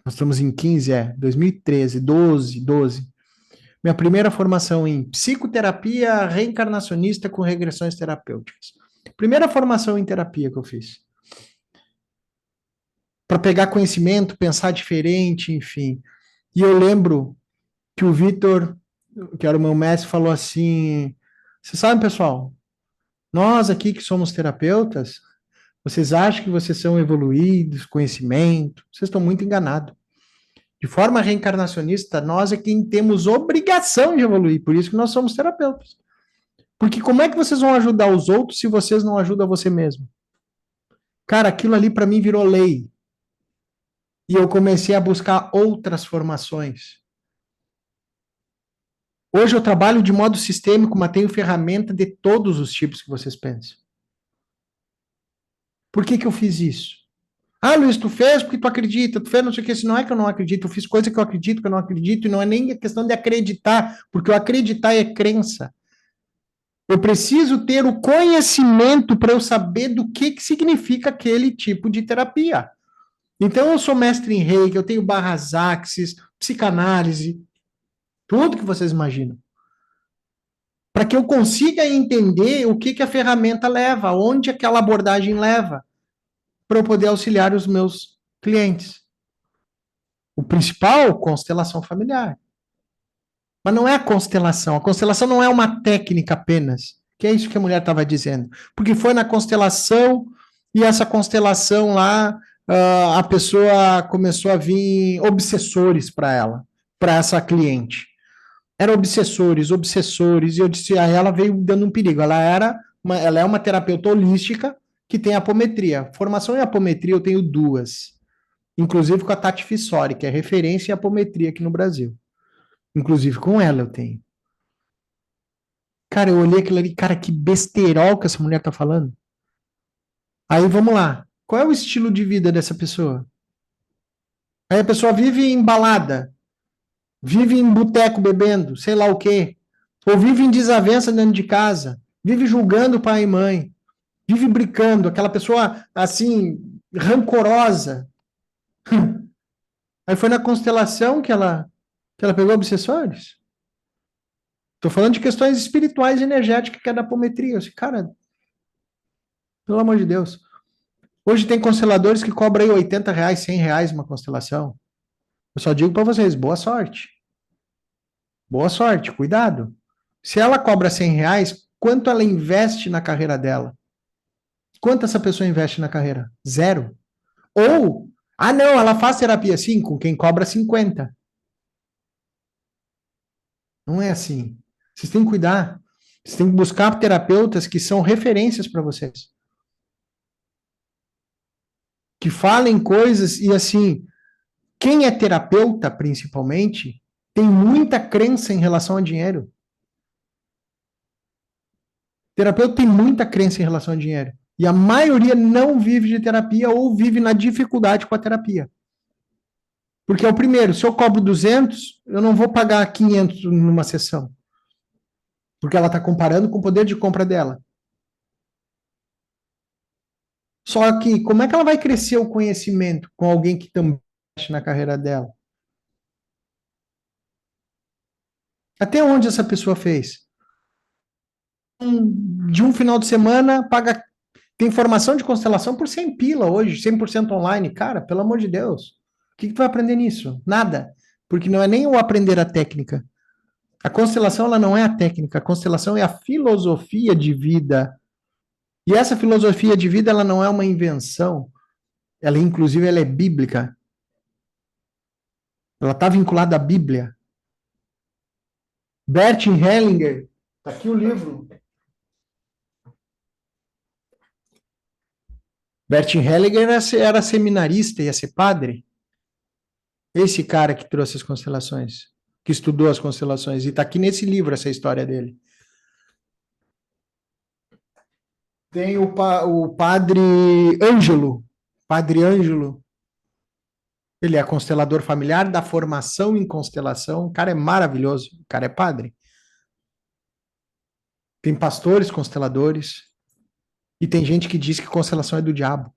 Nós estamos em 15, 2013, 12. Minha primeira formação em psicoterapia reencarnacionista com regressões terapêuticas. Primeira formação em terapia que eu fiz. Para pegar conhecimento, pensar diferente, enfim. E eu lembro que o Vitor, que era o meu mestre, falou assim: vocês sabem, pessoal, nós aqui que somos terapeutas, vocês acham que vocês são evoluídos, conhecimento, vocês estão muito enganados. De forma reencarnacionista, nós é quem temos obrigação de evoluir, por isso que nós somos terapeutas. Porque como é que vocês vão ajudar os outros se vocês não ajudam você mesmo? Cara, aquilo ali para mim virou lei. E eu comecei a buscar outras formações. Hoje eu trabalho de modo sistêmico, mas tenho ferramenta de todos os tipos que vocês pensam. Por que eu fiz isso? Ah, Luiz, tu fez porque tu acredita, tu fez não sei o que, se não é que eu não acredito, eu fiz coisa que eu acredito, que eu não acredito, e não é nem questão de acreditar, porque o acreditar é crença. Eu preciso ter o conhecimento para eu saber do que significa aquele tipo de terapia. Então, eu sou mestre em Reiki, eu tenho barras axis, psicanálise, tudo que vocês imaginam. Para que eu consiga entender o que a ferramenta leva, onde aquela abordagem leva, para eu poder auxiliar os meus clientes. O principal, constelação familiar. Mas não é a constelação não é uma técnica apenas, que é isso que a mulher estava dizendo. Porque foi na constelação, e essa constelação lá, a pessoa começou a vir obsessores para ela, para essa cliente. Eram obsessores, e eu disse, aí ela veio dando um perigo. Ela é uma terapeuta holística que tem apometria. Formação em apometria eu tenho duas, inclusive com a Tati Fissori, que é referência em apometria aqui no Brasil. Inclusive com ela eu tenho. Cara, eu olhei aquilo ali, cara, que besterol que essa mulher tá falando. Aí vamos lá. Qual é o estilo de vida dessa pessoa? Aí a pessoa vive em balada, vive em boteco bebendo, sei lá o quê. Ou vive em desavença dentro de casa, vive julgando pai e mãe, vive brincando, aquela pessoa assim, rancorosa. Aí foi na constelação que ela pegou obsessores. Estou falando de questões espirituais e energéticas que é da apometria. Cara, pelo amor de Deus. Hoje tem consteladores que cobram aí R$ 80, R$ 100 uma constelação. Eu só digo para vocês, boa sorte. Boa sorte, cuidado. Se ela cobra R$ 100, quanto ela investe na carreira dela? Quanto essa pessoa investe na carreira? Zero. Ou, não, ela faz terapia sim, com quem cobra 50. Não é assim. Vocês têm que cuidar. Vocês têm que buscar terapeutas que são referências para vocês. Que falem coisas e assim, quem é terapeuta, principalmente, tem muita crença em relação a dinheiro. Terapeuta tem muita crença em relação a dinheiro. E a maioria não vive de terapia ou vive na dificuldade com a terapia. Porque é o primeiro, se eu cobro 200, eu não vou pagar 500 numa sessão. Porque ela está comparando com o poder de compra dela. Só que, como é que ela vai crescer o conhecimento com alguém que também mexe na carreira dela? Até onde essa pessoa fez? De um final de semana, tem formação de constelação por 100 pila hoje, 100% online. Cara, pelo amor de Deus. O que tu vai aprender nisso? Nada. Porque não é nem o aprender a técnica. A constelação, ela não é a técnica. A constelação é a filosofia de vida. E essa filosofia de vida, ela não é uma invenção. Ela, inclusive, ela é bíblica. Ela está vinculada à Bíblia. Bert Hellinger, está aqui o livro. Bert Hellinger era seminarista, ia ser padre. Esse cara que trouxe as constelações, que estudou as constelações, e está aqui nesse livro essa história dele. Tem o padre Ângelo. Padre Ângelo. Ele é constelador familiar da formação em constelação. O cara é maravilhoso. O cara é padre. Tem pastores consteladores. E tem gente que diz que constelação é do diabo.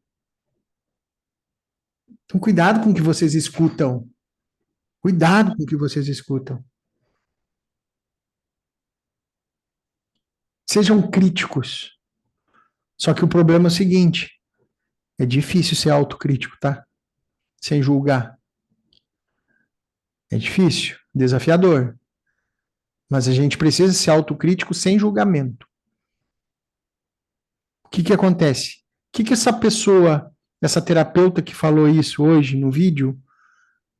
Então, cuidado com o que vocês escutam. Cuidado com o que vocês escutam. Sejam críticos. Só que o problema é o seguinte: é difícil ser autocrítico, tá? Sem julgar. É difícil, desafiador. Mas a gente precisa ser autocrítico sem julgamento. O que acontece? O que essa pessoa, essa terapeuta que falou isso hoje no vídeo, o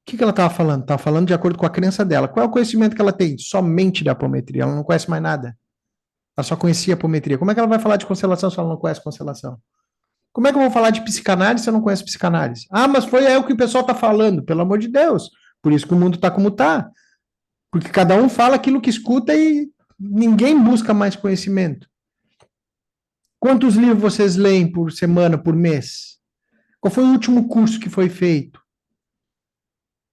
que ela estava falando? Estava falando de acordo com a crença dela. Qual é o conhecimento que ela tem? Somente da apometria. Ela não conhece mais nada. Ela só conhecia a apometria. Como é que ela vai falar de constelação se ela não conhece constelação? Como é que eu vou falar de psicanálise se eu não conheço psicanálise? Mas foi aí o que o pessoal está falando. Pelo amor de Deus. Por isso que o mundo está como está. Porque cada um fala aquilo que escuta e ninguém busca mais conhecimento. Quantos livros vocês leem por semana, por mês? Qual foi o último curso que foi feito?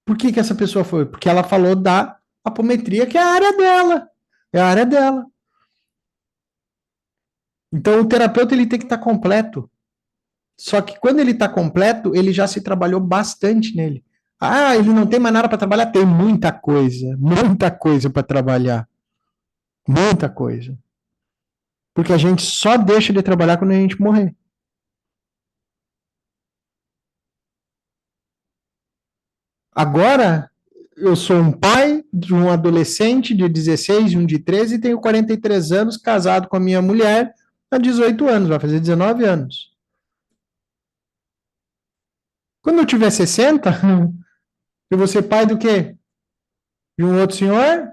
Por que essa pessoa foi? Porque ela falou da apometria, que é a área dela. É a área dela. Então, o terapeuta ele tem que estar completo. Só que quando ele está completo, ele já se trabalhou bastante nele. Ele não tem mais nada para trabalhar? Tem muita coisa para trabalhar. Muita coisa. Porque a gente só deixa de trabalhar quando a gente morrer. Agora, eu sou um pai de um adolescente de 16 e um de 13 e tenho 43 anos, casado com a minha mulher há 18 anos, vai fazer 19 anos. Quando eu tiver 60, eu vou ser pai do quê? De um outro senhor,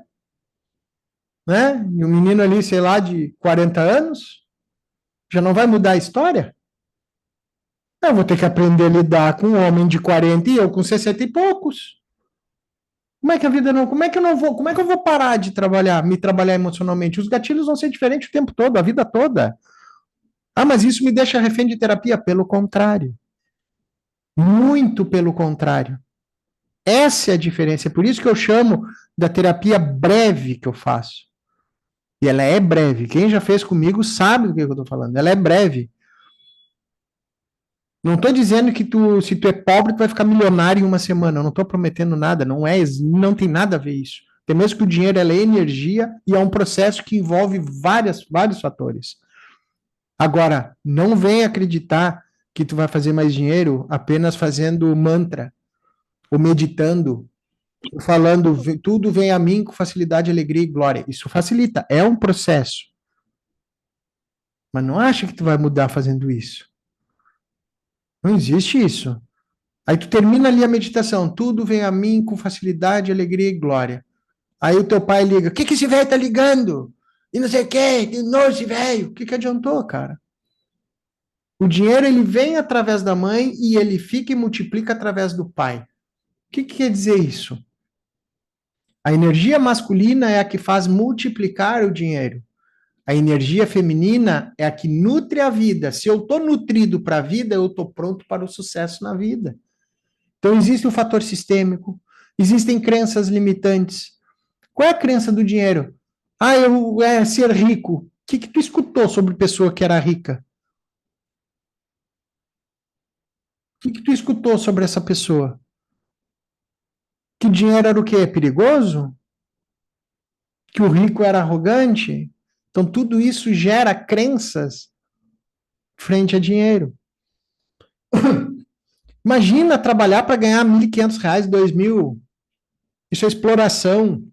né? E um menino ali, sei lá, de 40 anos, já não vai mudar a história? Eu vou ter que aprender a lidar com um homem de 40 e eu com 60 e poucos. Como é que a vida não, como é que eu não vou, como é que eu vou parar de trabalhar, me trabalhar emocionalmente? Os gatilhos vão ser diferentes o tempo todo, a vida toda. Mas isso me deixa refém de terapia? Pelo contrário. Muito pelo contrário. Essa é a diferença. É por isso que eu chamo da terapia breve que eu faço. E ela é breve. Quem já fez comigo sabe do que eu estou falando. Ela é breve. Não estou dizendo que se tu é pobre, tu vai ficar milionário em uma semana. Eu não estou prometendo nada. Não é, não tem nada a ver isso. Até mesmo que o dinheiro ela é energia e é um processo que envolve vários fatores. Agora, não vem acreditar que tu vai fazer mais dinheiro apenas fazendo mantra, ou meditando, ou falando tudo vem a mim com facilidade, alegria e glória. Isso facilita, é um processo. Mas não acha que tu vai mudar fazendo isso. Não existe isso. Aí tu termina ali a meditação, tudo vem a mim com facilidade, alegria e glória. Aí o teu pai liga, o que esse velho tá ligando? E não sei o quê, que nojo esse velho. O que adiantou, cara? O dinheiro ele vem através da mãe e ele fica e multiplica através do pai. O que quer dizer isso? A energia masculina é a que faz multiplicar o dinheiro. A energia feminina é a que nutre a vida. Se eu estou nutrido para a vida, eu estou pronto para o sucesso na vida. Então, existe o fator sistêmico, existem crenças limitantes. Qual é a crença do dinheiro? Ah, eu ser rico. O que tu escutou sobre pessoa que era rica? O que tu escutou sobre essa pessoa? Que dinheiro era o quê? Perigoso? Que o rico era arrogante? Então, tudo isso gera crenças frente a dinheiro. Imagina trabalhar para ganhar R$ 1.500, 2.000. Isso é exploração.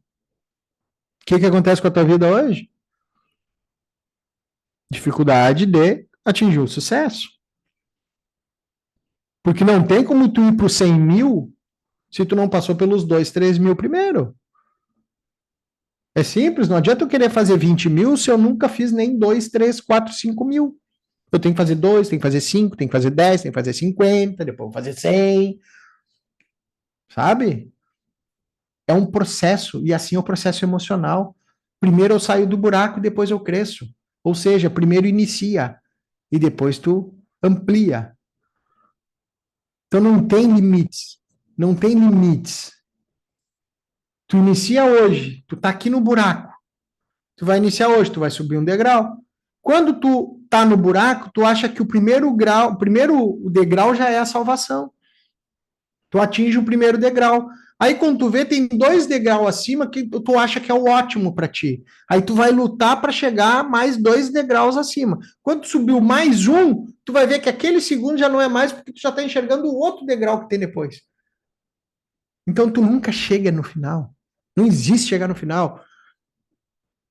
O que acontece com a tua vida hoje? Dificuldade de atingir o sucesso. Porque não tem como tu ir para os 100 mil se tu não passou pelos 2, 3 mil primeiro. É simples, não adianta eu querer fazer 20 mil se eu nunca fiz nem 2, 3, 4, 5 mil. Eu tenho que fazer 2, tenho que fazer 5, tenho que fazer 10, tenho que fazer 50, depois vou fazer 100, sabe? É um processo, e assim é o processo emocional. Primeiro eu saio do buraco, depois eu cresço. Ou seja, primeiro inicia, e depois tu amplia. Então não tem limites. Não tem limites. Tu inicia hoje, tu tá aqui no buraco. Tu vai iniciar hoje, tu vai subir um degrau. Quando tu tá no buraco, tu acha que o primeiro degrau já é a salvação. Tu atinge o primeiro degrau. Aí quando tu vê, tem 2 degraus acima que tu acha que é o ótimo para ti. Aí tu vai lutar para chegar mais 2 degraus acima. Quando tu subiu mais um, tu vai ver que aquele segundo já não é mais porque tu já tá enxergando o outro degrau que tem depois. Então tu nunca chega no final. Não existe chegar no final.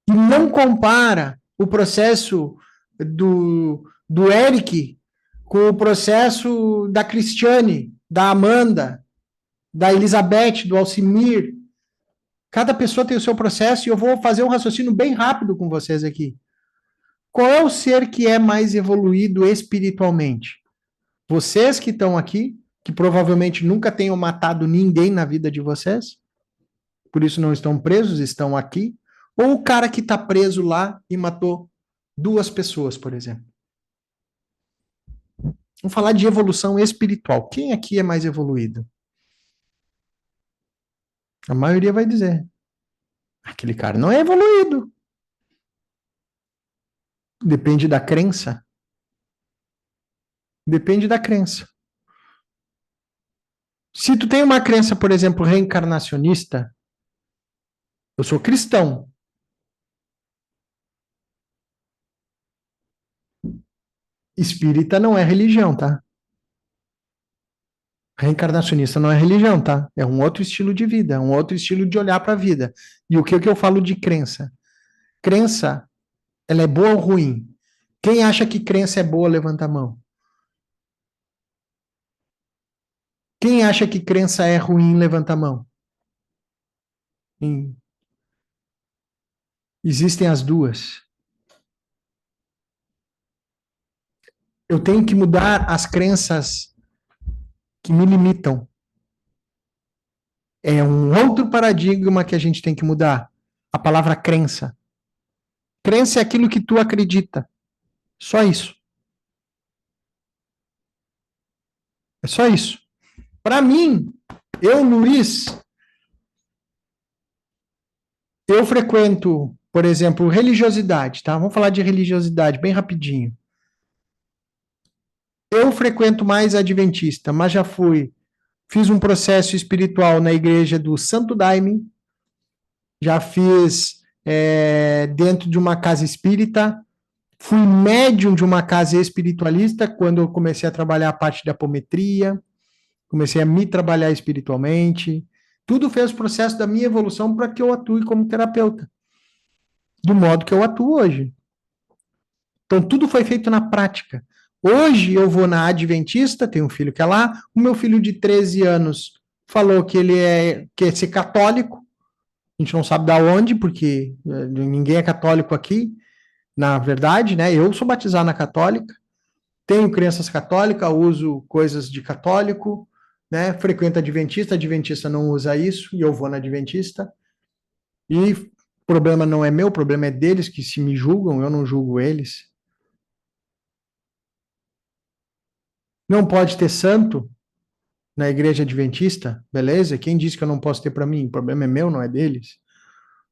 E não compara o processo do Eric com o processo da Cristiane, da Amanda, da Elizabeth, do Alcimir. Cada pessoa tem o seu processo e eu vou fazer um raciocínio bem rápido com vocês aqui. Qual é o ser que é mais evoluído espiritualmente? Vocês que estão aqui, que provavelmente nunca tenham matado ninguém na vida de vocês, por isso não estão presos, estão aqui, ou o cara que está preso lá e matou 2 pessoas, por exemplo. Vamos falar de evolução espiritual. Quem aqui é mais evoluído? A maioria vai dizer: aquele cara não é evoluído. Depende da crença. Depende da crença. Se tu tem uma crença, por exemplo, reencarnacionista, eu sou cristão. Espírita não é religião, tá? Reencarnacionista não é religião, tá? É um outro estilo de vida, é um outro estilo de olhar para a vida. E o que eu falo de crença? Crença, ela é boa ou ruim? Quem acha que crença é boa, levanta a mão. Quem acha que crença é ruim, levanta a mão. Existem as duas. Eu tenho que mudar as crenças que me limitam. É um outro paradigma que a gente tem que mudar. A palavra crença. Crença é aquilo que tu acredita. Só isso. É só isso. Para mim, eu, Luiz, eu frequento, Por exemplo, religiosidade, tá? Vamos falar de religiosidade bem rapidinho. Eu frequento mais a adventista, mas já fiz um processo espiritual na igreja do Santo Daime, já fiz dentro de uma casa espírita, fui médium de uma casa espiritualista quando eu comecei a trabalhar a parte da apometria, comecei a me trabalhar espiritualmente. Tudo fez o processo da minha evolução para que eu atue como terapeuta, do modo que eu atuo hoje. Então, tudo foi feito na prática. Hoje eu vou na Adventista, tenho um filho que é lá, o meu filho de 13 anos falou que ele quer ser católico, a gente não sabe da onde, porque ninguém é católico aqui, na verdade, né? Eu sou batizado na católica, tenho crenças católicas, uso coisas de católico, né? Frequento adventista não usa isso, e eu vou na adventista. E o problema não é meu, o problema é deles que se me julgam, eu não julgo eles. Não pode ter santo na igreja adventista, beleza? Quem disse que eu não posso ter para mim? O problema é meu, não é deles.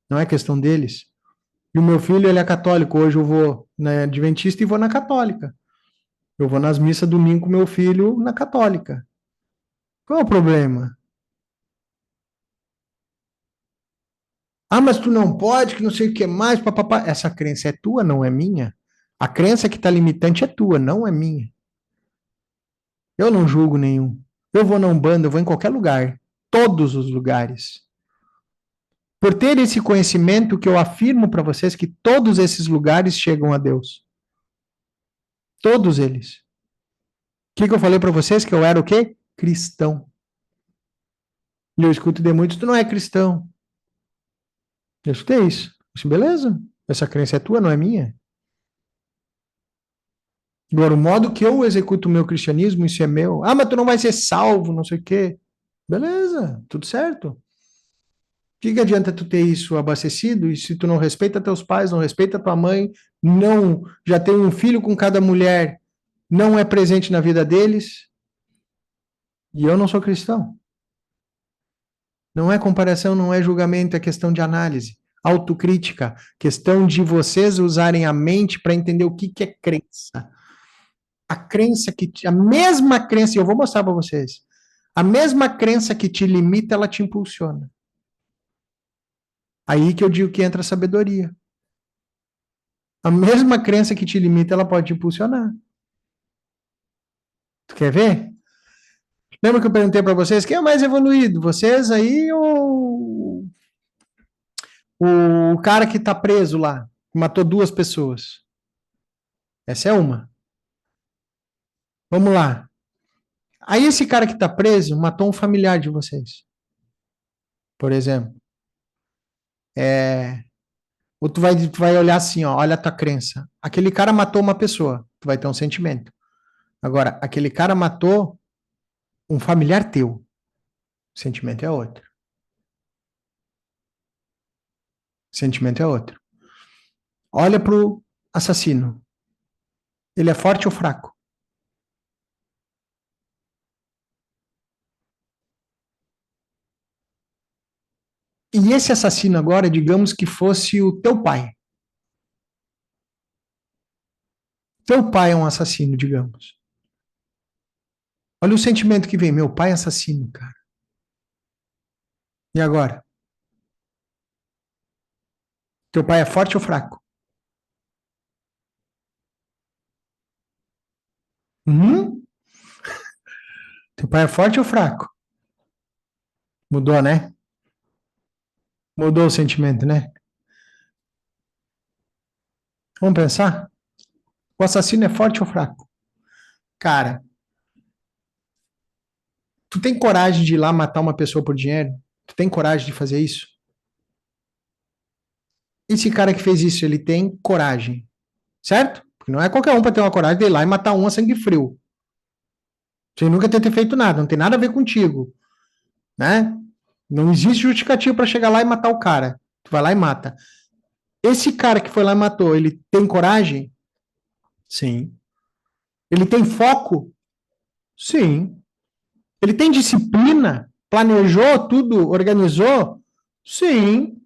Não é questão deles. E o meu filho, ele é católico. Hoje eu vou na adventista e vou na católica. Eu vou nas missas domingo com meu filho na católica. Qual é o problema? Ah, mas tu não pode, que não sei o que mais, papapá. Essa crença é tua, não é minha. A crença que está limitante é tua, não é minha. Eu não julgo nenhum. Eu vou na Umbanda, eu vou em qualquer lugar. Todos os lugares. Por ter esse conhecimento que eu afirmo para vocês que todos esses lugares chegam a Deus. Todos eles. O que eu falei para vocês? Que eu era o quê? Cristão. E eu escuto de muitos, tu não é cristão. Eu escutei isso. Eu disse, beleza, essa crença é tua, não é minha. Agora, o modo que eu executo o meu cristianismo, isso é meu. Ah, mas tu não vai ser salvo, não sei o quê. Beleza, tudo certo. O que adianta tu ter isso abastecido e se tu não respeita teus pais, não respeita tua mãe, não já tem um filho com cada mulher, não é presente na vida deles, e eu não sou cristão. Não é comparação, não é julgamento, é questão de análise, autocrítica, questão de vocês usarem a mente para entender o que é crença. A crença a mesma crença, e eu vou mostrar para vocês, a mesma crença que te limita, ela te impulsiona. Aí que eu digo que entra a sabedoria. A mesma crença que te limita, ela pode te impulsionar. Tu quer ver? Lembra que eu perguntei para vocês quem é mais evoluído? Vocês aí ou o cara que está preso lá, que matou 2 pessoas? Essa é uma. Vamos lá. Aí esse cara que está preso matou um familiar de vocês, por exemplo. Ou tu vai olhar assim, ó, olha a tua crença. Aquele cara matou uma pessoa, tu vai ter um sentimento. Agora, aquele cara matou um familiar teu, o sentimento é outro. O sentimento é outro. Olha pro assassino. Ele é forte ou fraco? E esse assassino agora, digamos que fosse o teu pai. Teu pai é um assassino, digamos. Olha o sentimento que vem. Meu pai é assassino, cara. E agora? Teu pai é forte ou fraco? Hum? Teu pai é forte ou fraco? Mudou, né? Mudou o sentimento, né? Vamos pensar? O assassino é forte ou fraco? Cara, tu tem coragem de ir lá matar uma pessoa por dinheiro? Tu tem coragem de fazer isso? Esse cara que fez isso, ele tem coragem, certo? Porque não é qualquer um para ter uma coragem de ir lá e matar um a sangue frio. Sem nunca ter feito nada, não tem nada a ver contigo, né? Não existe justificativo para chegar lá e matar o cara. Tu vai lá e mata. Esse cara que foi lá e matou, ele tem coragem? Sim. Ele tem foco? Sim. Ele tem disciplina? Planejou tudo? Organizou? Sim.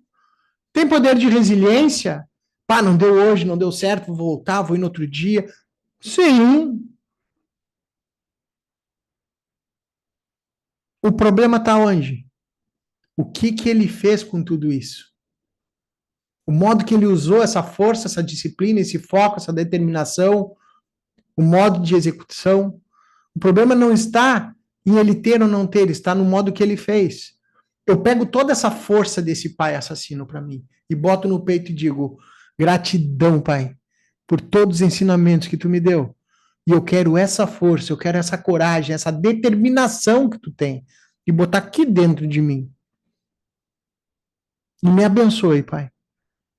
Tem poder de resiliência? Pá, não deu hoje, não deu certo, vou voltar, vou ir no outro dia. Sim. O problema está onde? O que que ele fez com tudo isso? O modo que ele usou essa força, essa disciplina, esse foco, essa determinação, o modo de execução. O problema não está em ele ter ou não ter, está no modo que ele fez. Eu pego toda essa força desse pai assassino para mim e boto no peito e digo: gratidão, pai, por todos os ensinamentos que tu me deu. E eu quero essa força, eu quero essa coragem, essa determinação que tu tem e botar aqui dentro de mim. E me abençoe, pai,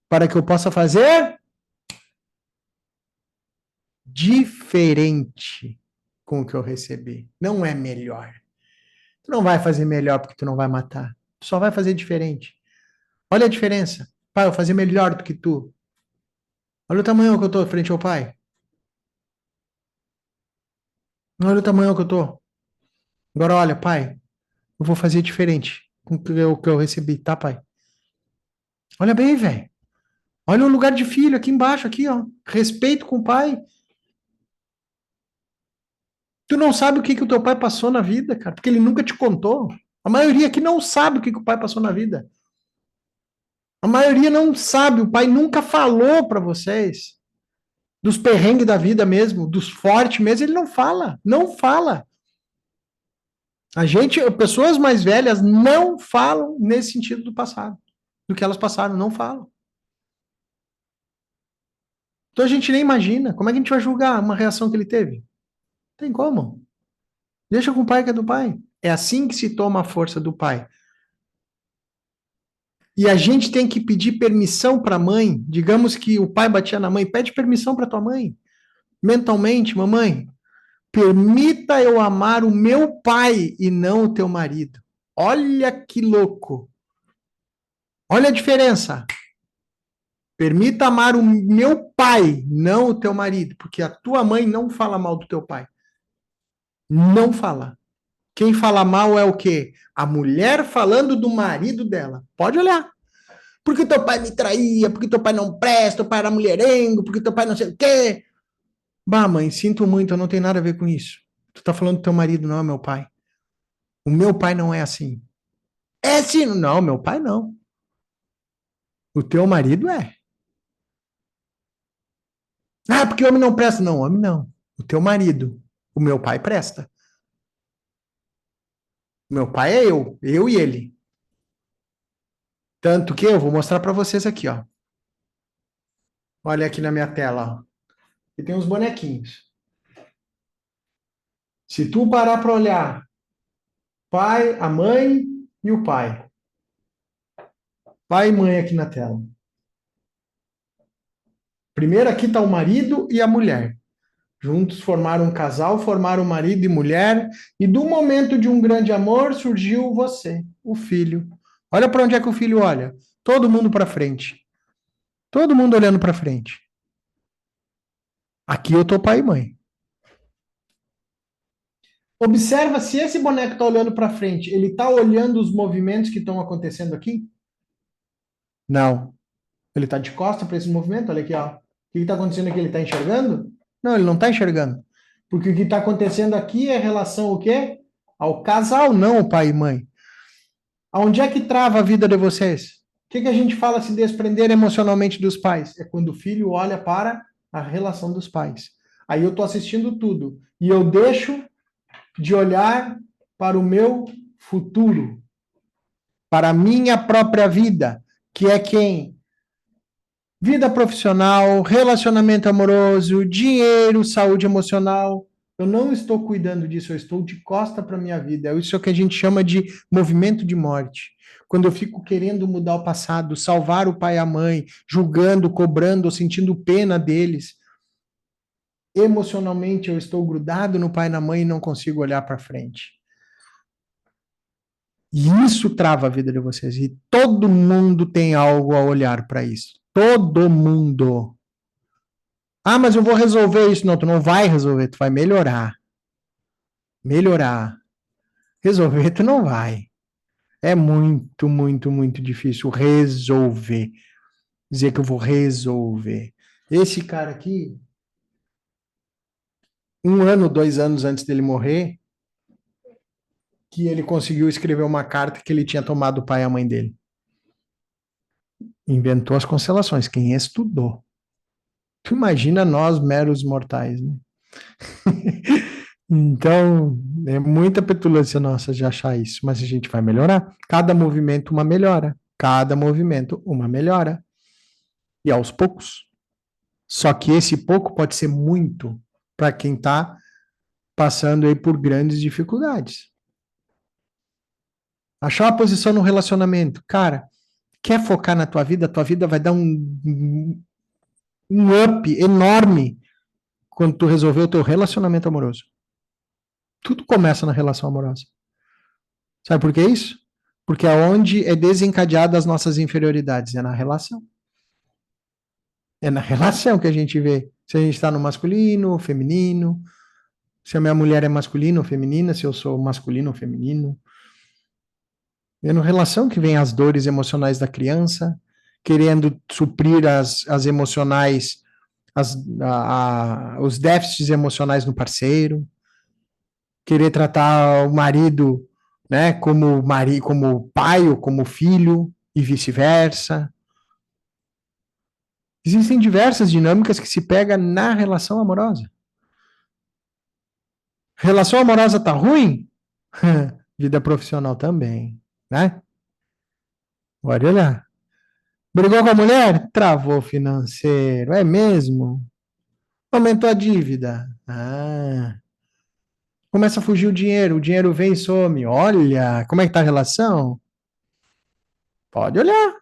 para que eu possa fazer diferente com o que eu recebi. Não é melhor. Tu não vai fazer melhor porque tu não vai matar. Tu só vai fazer diferente. Olha a diferença. Pai, eu vou fazer melhor do que tu. Olha o tamanho que eu tô frente ao pai. Olha o tamanho que eu tô. Agora olha, pai, eu vou fazer diferente com o que eu recebi, tá, pai? Olha bem, velho. Olha o lugar de filho aqui embaixo, aqui, ó. Respeito com o pai. Tu não sabe o que que o teu pai passou na vida, cara, porque ele nunca te contou. A maioria aqui não sabe o que que o pai passou na vida. A maioria não sabe, o pai nunca falou para vocês. Dos perrengues da vida mesmo, dos fortes mesmo, ele não fala. Não fala. A gente, pessoas mais velhas não falam nesse sentido do passado. Do que elas passaram, não falam. Então a gente nem imagina. Como é que a gente vai julgar uma reação que ele teve? Não tem como. Deixa com o pai que é do pai. É assim que se toma a força do pai. E a gente tem que pedir permissão para a mãe. Digamos que o pai batia na mãe, pede permissão para tua mãe. Mentalmente, mamãe, permita eu amar o meu pai e não o teu marido. Olha que louco. Olha a diferença. Permita amar o meu pai, não o teu marido, porque a tua mãe não fala mal do teu pai. Não fala. Quem fala mal é o quê? A mulher falando do marido dela. Pode olhar. Porque teu pai me traía, porque teu pai não presta, teu pai era mulherengo, porque teu pai não sei o quê. Bah, mãe, sinto muito, eu não tenho nada a ver com isso. Tu tá falando do teu marido, não é meu pai. O meu pai não é assim. É assim? Não, meu pai não. O teu marido é. Ah, porque homem não presta. Não, homem não. O teu marido. O meu pai presta. Meu pai é eu e ele. Tanto que eu vou mostrar para vocês aqui, ó. Olha aqui na minha tela, ó. E tem uns bonequinhos. Se tu parar para olhar, pai, a mãe e o pai. Pai e mãe aqui na tela. Primeiro aqui está o marido e a mulher. Juntos formaram um casal, formaram marido e mulher, e do momento de um grande amor surgiu você, o filho. Olha para onde é que o filho olha. Todo mundo para frente. Todo mundo olhando para frente. Aqui eu tô pai e mãe. Observa se esse boneco está olhando para frente, ele está olhando os movimentos que estão acontecendo aqui? Não. Ele está de costa para esse movimento? Olha aqui, ó. O que está acontecendo aqui? Ele está enxergando? Não, ele não está enxergando. Porque o que está acontecendo aqui é relação ao quê? Ao casal, não ao pai e mãe. Aonde é que trava a vida de vocês? O que a gente fala se desprender emocionalmente dos pais? É quando o filho olha para a relação dos pais. Aí eu estou assistindo tudo. E eu deixo de olhar para o meu futuro, para a minha própria vida, que é quem? Vida profissional, relacionamento amoroso, dinheiro, saúde emocional. Eu não estou cuidando disso, eu estou de costa para a minha vida. É isso que a gente chama de movimento de morte. Quando eu fico querendo mudar o passado, salvar o pai e a mãe, julgando, cobrando, sentindo pena deles, emocionalmente eu estou grudado no pai e na mãe e não consigo olhar para frente. E isso trava a vida de vocês. E todo mundo tem algo a olhar para isso. Todo mundo. Ah, mas eu vou resolver isso. Não, tu não vai resolver, tu vai melhorar. Melhorar. Resolver, tu não vai. É muito, muito, muito difícil resolver. dizer que eu vou resolver. Esse cara aqui, 1 ano, 2 anos antes dele morrer, que ele conseguiu escrever uma carta que ele tinha tomado o pai e a mãe dele. Inventou as constelações, quem estudou. Tu imagina nós, meros mortais, né? Então, é muita petulância nossa de achar isso, mas a gente vai melhorar. Cada movimento, uma melhora. Cada movimento, uma melhora. E aos poucos. Só que esse pouco pode ser muito para quem está passando aí por grandes dificuldades. Achar uma posição no relacionamento. Cara, quer focar na tua vida vai dar um up enorme quando tu resolver o teu relacionamento amoroso. Tudo começa na relação amorosa. Sabe por que isso? Porque aonde é desencadeada as nossas inferioridades é na relação. É na relação que a gente vê se a gente está no masculino, feminino, se a minha mulher é masculina ou feminina, se eu sou masculino ou feminino. É na relação que vem as dores emocionais da criança, querendo suprir as emocionais, os déficits emocionais no parceiro, querer tratar o marido, né, como pai ou como filho e vice-versa. Existem diversas dinâmicas que se pega na relação amorosa. Relação amorosa tá ruim? Vida profissional também, né? Pode olhar. Brigou com a mulher? Travou financeiro. É mesmo? Aumentou a dívida. Ah. Começa a fugir o dinheiro vem e some. Olha, como é que tá a relação? Pode olhar.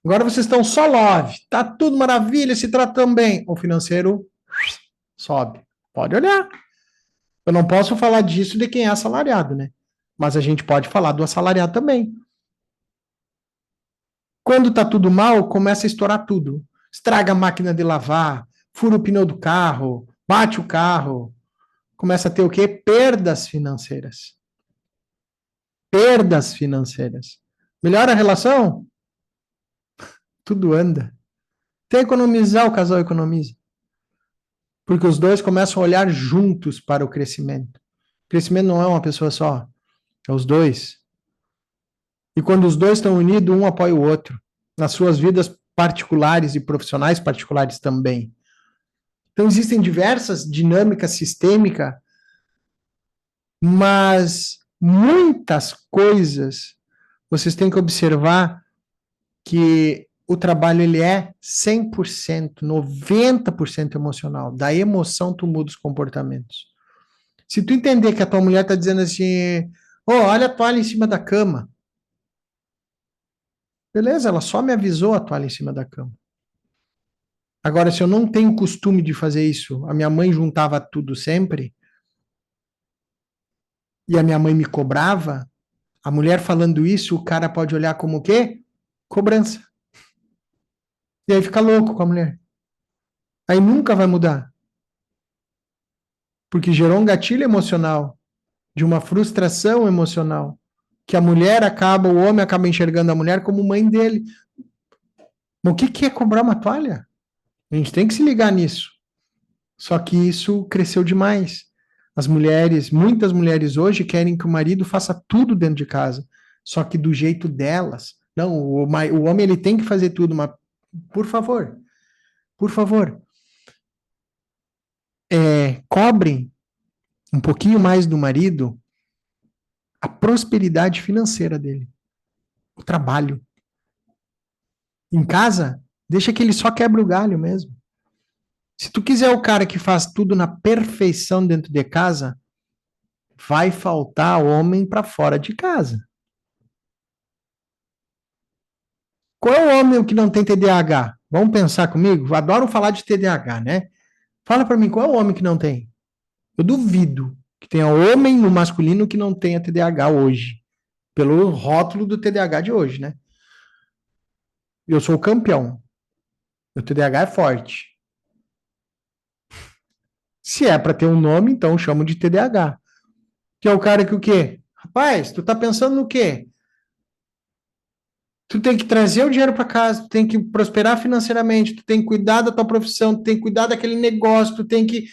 Agora vocês estão só love. Tá tudo maravilha, se tratam bem. O financeiro sobe. Pode olhar. Eu não posso falar disso de quem é assalariado, né? Mas a gente pode falar do assalariado também. Quando tá tudo mal, começa a estourar tudo. Estraga a máquina de lavar, fura o pneu do carro, bate o carro. Começa a ter o quê? Perdas financeiras. Perdas financeiras. Melhora a relação? Tudo anda. Até economizar, o casal economiza. Porque os dois começam a olhar juntos para o crescimento. O crescimento não é uma pessoa só, é os dois. E quando os dois estão unidos, um apoia o outro. Nas suas vidas particulares e profissionais particulares também. Então, existem diversas dinâmicas sistêmicas, mas muitas coisas vocês têm que observar que o trabalho ele é 100%, 90% emocional. Da emoção tu muda os comportamentos. Se tu entender que a tua mulher está dizendo assim, oh, olha a toalha em cima da cama. Beleza, ela só me avisou a toalha em cima da cama. Agora, se eu não tenho costume de fazer isso, a minha mãe juntava tudo sempre, e a minha mãe me cobrava, a mulher falando isso, o cara pode olhar como o quê? Cobrança. E aí fica louco com a mulher. Aí nunca vai mudar. Porque gerou um gatilho emocional, de uma frustração emocional, que a mulher acaba, o homem acaba enxergando a mulher como mãe dele. Mas o que é cobrar uma toalha? A gente tem que se ligar nisso. Só que isso cresceu demais. As mulheres, muitas mulheres hoje querem que o marido faça tudo dentro de casa, só que do jeito delas. Não, o homem ele tem que fazer tudo, mas por favor, cobrem um pouquinho mais do marido a prosperidade financeira dele, o trabalho. Em casa, deixa que ele só quebra o galho mesmo. Se tu quiser o cara que faz tudo na perfeição dentro de casa, vai faltar homem para fora de casa. Qual é o homem que não tem TDAH? Vamos pensar comigo? Adoro falar de TDAH, né? Fala para mim, qual é o homem que não tem? Eu duvido que tenha homem no masculino que não tenha TDAH hoje, pelo rótulo do TDAH de hoje, né? Eu sou o campeão. O TDAH é forte. Se é para ter um nome, então chamo de TDAH. Que é o cara que o quê? Rapaz, tu tá pensando no quê? Tu tem que trazer o dinheiro para casa, tu tem que prosperar financeiramente, tu tem que cuidar da tua profissão, tu tem que cuidar daquele negócio, tu tem que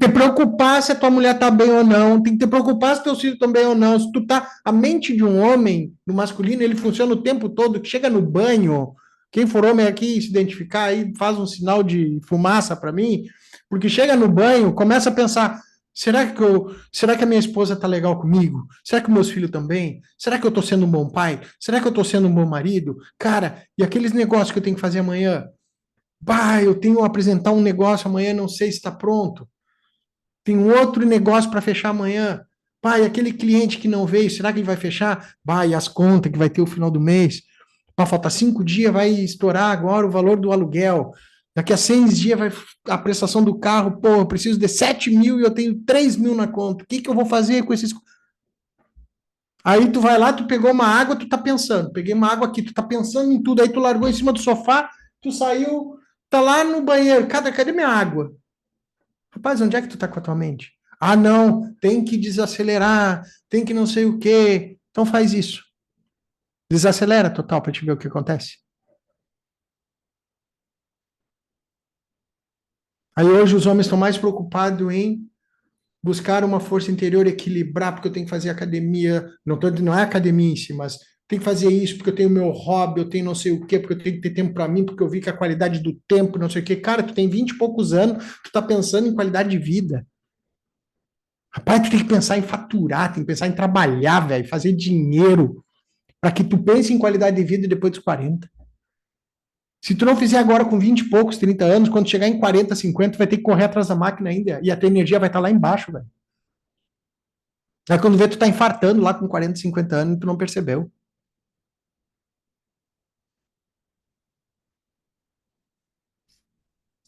te preocupar se a tua mulher tá bem ou não, tem que te preocupar se teus filhos estão bem ou não. Se tu tá, a mente de um homem, do masculino, ele funciona o tempo todo, que chega no banho, quem for homem aqui se identificar aí, faz um sinal de fumaça para mim, porque chega no banho, começa a pensar, será que a minha esposa tá legal comigo? Será que meus filhos também? Será que eu tô sendo um bom pai? Será que eu tô sendo um bom marido? Cara, e aqueles negócios que eu tenho que fazer amanhã? Bah, eu tenho que apresentar um negócio amanhã, não sei se está pronto. Tem um outro negócio para fechar amanhã. Pai, aquele cliente que não veio, será que ele vai fechar? Vai, as contas que vai ter o final do mês. Pá, falta 5 dias, vai estourar agora o valor do aluguel. Daqui a 6 dias vai a prestação do carro. Pô, eu preciso de 7 mil e eu tenho 3 mil na conta. O que, que eu vou fazer com esses. Aí tu vai lá, tu pegou uma água, tu tá pensando. Peguei uma água aqui, tu tá pensando em tudo. Aí tu largou em cima do sofá, tu saiu, tá lá no banheiro. Cadê minha água? Rapaz, onde é que tu tá com a tua mente? Ah, não, tem que desacelerar, tem que não sei o quê. Então faz isso. Desacelera total para te ver o que acontece. Aí hoje os homens estão mais preocupados em buscar uma força interior, equilibrar, porque eu tenho que fazer academia. Não é academia em si, mas tem que fazer isso porque eu tenho meu hobby, eu tenho não sei o quê, porque eu tenho que ter tempo para mim, porque eu vi que a qualidade do tempo, não sei o quê. Cara, tu tem 20 e poucos anos, tu tá pensando em qualidade de vida. Rapaz, tu tem que pensar em faturar, tem que pensar em trabalhar, velho, fazer dinheiro, para que tu pense em qualidade de vida depois dos 40. Se tu não fizer agora com 20 e poucos, 30 anos, quando chegar em 40, 50, tu vai ter que correr atrás da máquina ainda, e a tua energia vai estar lá embaixo, velho. Aí quando vê, tu tá infartando lá com 40, 50 anos e tu não percebeu.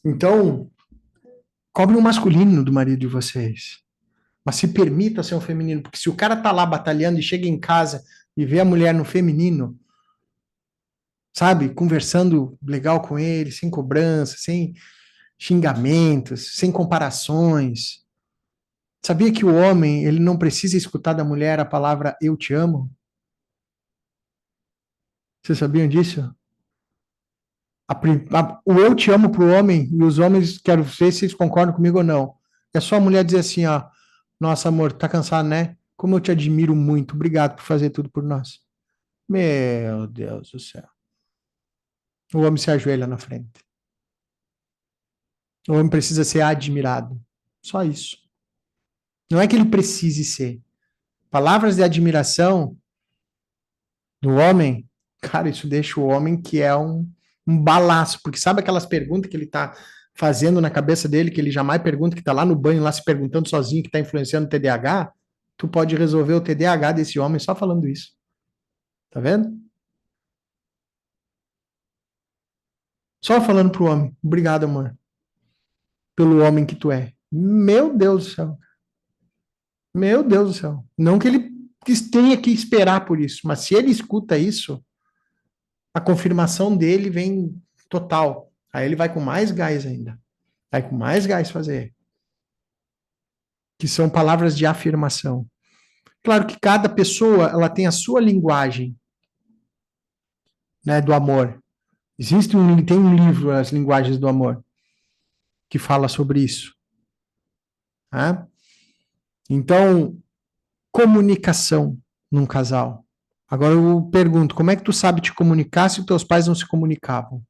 Então, cobre um masculino do marido de vocês. Mas se permita ser um feminino, porque se o cara tá lá batalhando e chega em casa e vê a mulher no feminino, sabe, conversando legal com ele, sem cobrança, sem xingamentos, sem comparações. Sabia que o homem, ele não precisa escutar da mulher a palavra eu te amo? Vocês sabiam disso? O eu te amo para o homem, e os homens, quero ver se eles concordam comigo ou não. É só a mulher dizer assim, ó, nossa, amor, tá cansado, né? Como eu te admiro muito, obrigado por fazer tudo por nós. Meu Deus do céu. O homem se ajoelha na frente. O homem precisa ser admirado. Só isso. Não é que ele precise ser. Palavras de admiração do homem, cara, isso deixa o homem que é um balaço, porque sabe aquelas perguntas que ele tá fazendo na cabeça dele, que ele jamais pergunta, que tá lá no banho, lá se perguntando sozinho, que tá influenciando o TDAH? Tu pode resolver o TDAH desse homem só falando isso. Tá vendo? Só falando pro homem, obrigado, amor, pelo homem que tu é. Meu Deus do céu. Meu Deus do céu. Não que ele tenha que esperar por isso, mas se ele escuta isso, a confirmação dele vem total. Aí ele vai com mais gás ainda. Vai com mais gás fazer. Que são palavras de afirmação. Claro que cada pessoa ela tem a sua linguagem, né, do amor. Tem um livro, As Linguagens do Amor, que fala sobre isso. Tá? Então, comunicação num casal. Agora eu pergunto, como é que tu sabe te comunicar se teus pais não se comunicavam?